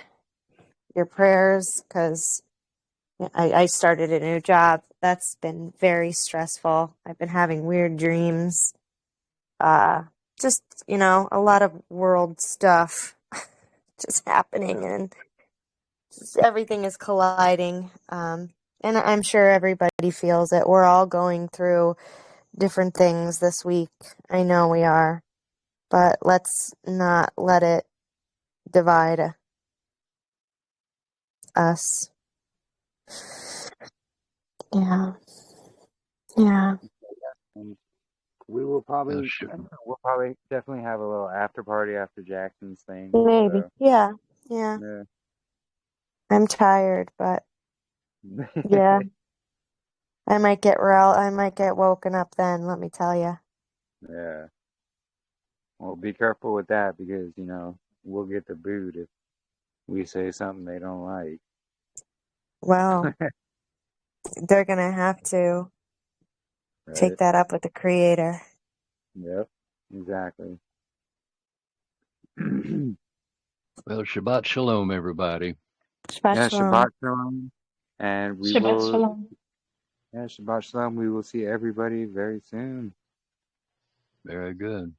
your prayers because I started a new job. That's been very stressful. I've been having weird dreams. Just, a lot of world stuff just happening and just everything is colliding. And I'm sure everybody feels it. We're all going through different things this week. I know we are. But let's not let it divide us. Yeah. Yeah. And we will probably definitely have a little after party after Jackson's thing. Maybe. So Yeah. Yeah. yeah. I'm tired, but yeah. I might get woken up then, let me tell you. Yeah. Well, be careful with that because, we'll get the boot if we say something they don't like. Well, they're going to have to take Right? that up with the creator. Yep. Exactly. Well, Shabbat Shalom, everybody. Shabbat Yeah, Shalom. Shabbat Shalom. And we Shabbat will, Shalom. Shabbat Shalom. We will see everybody very soon. Very good.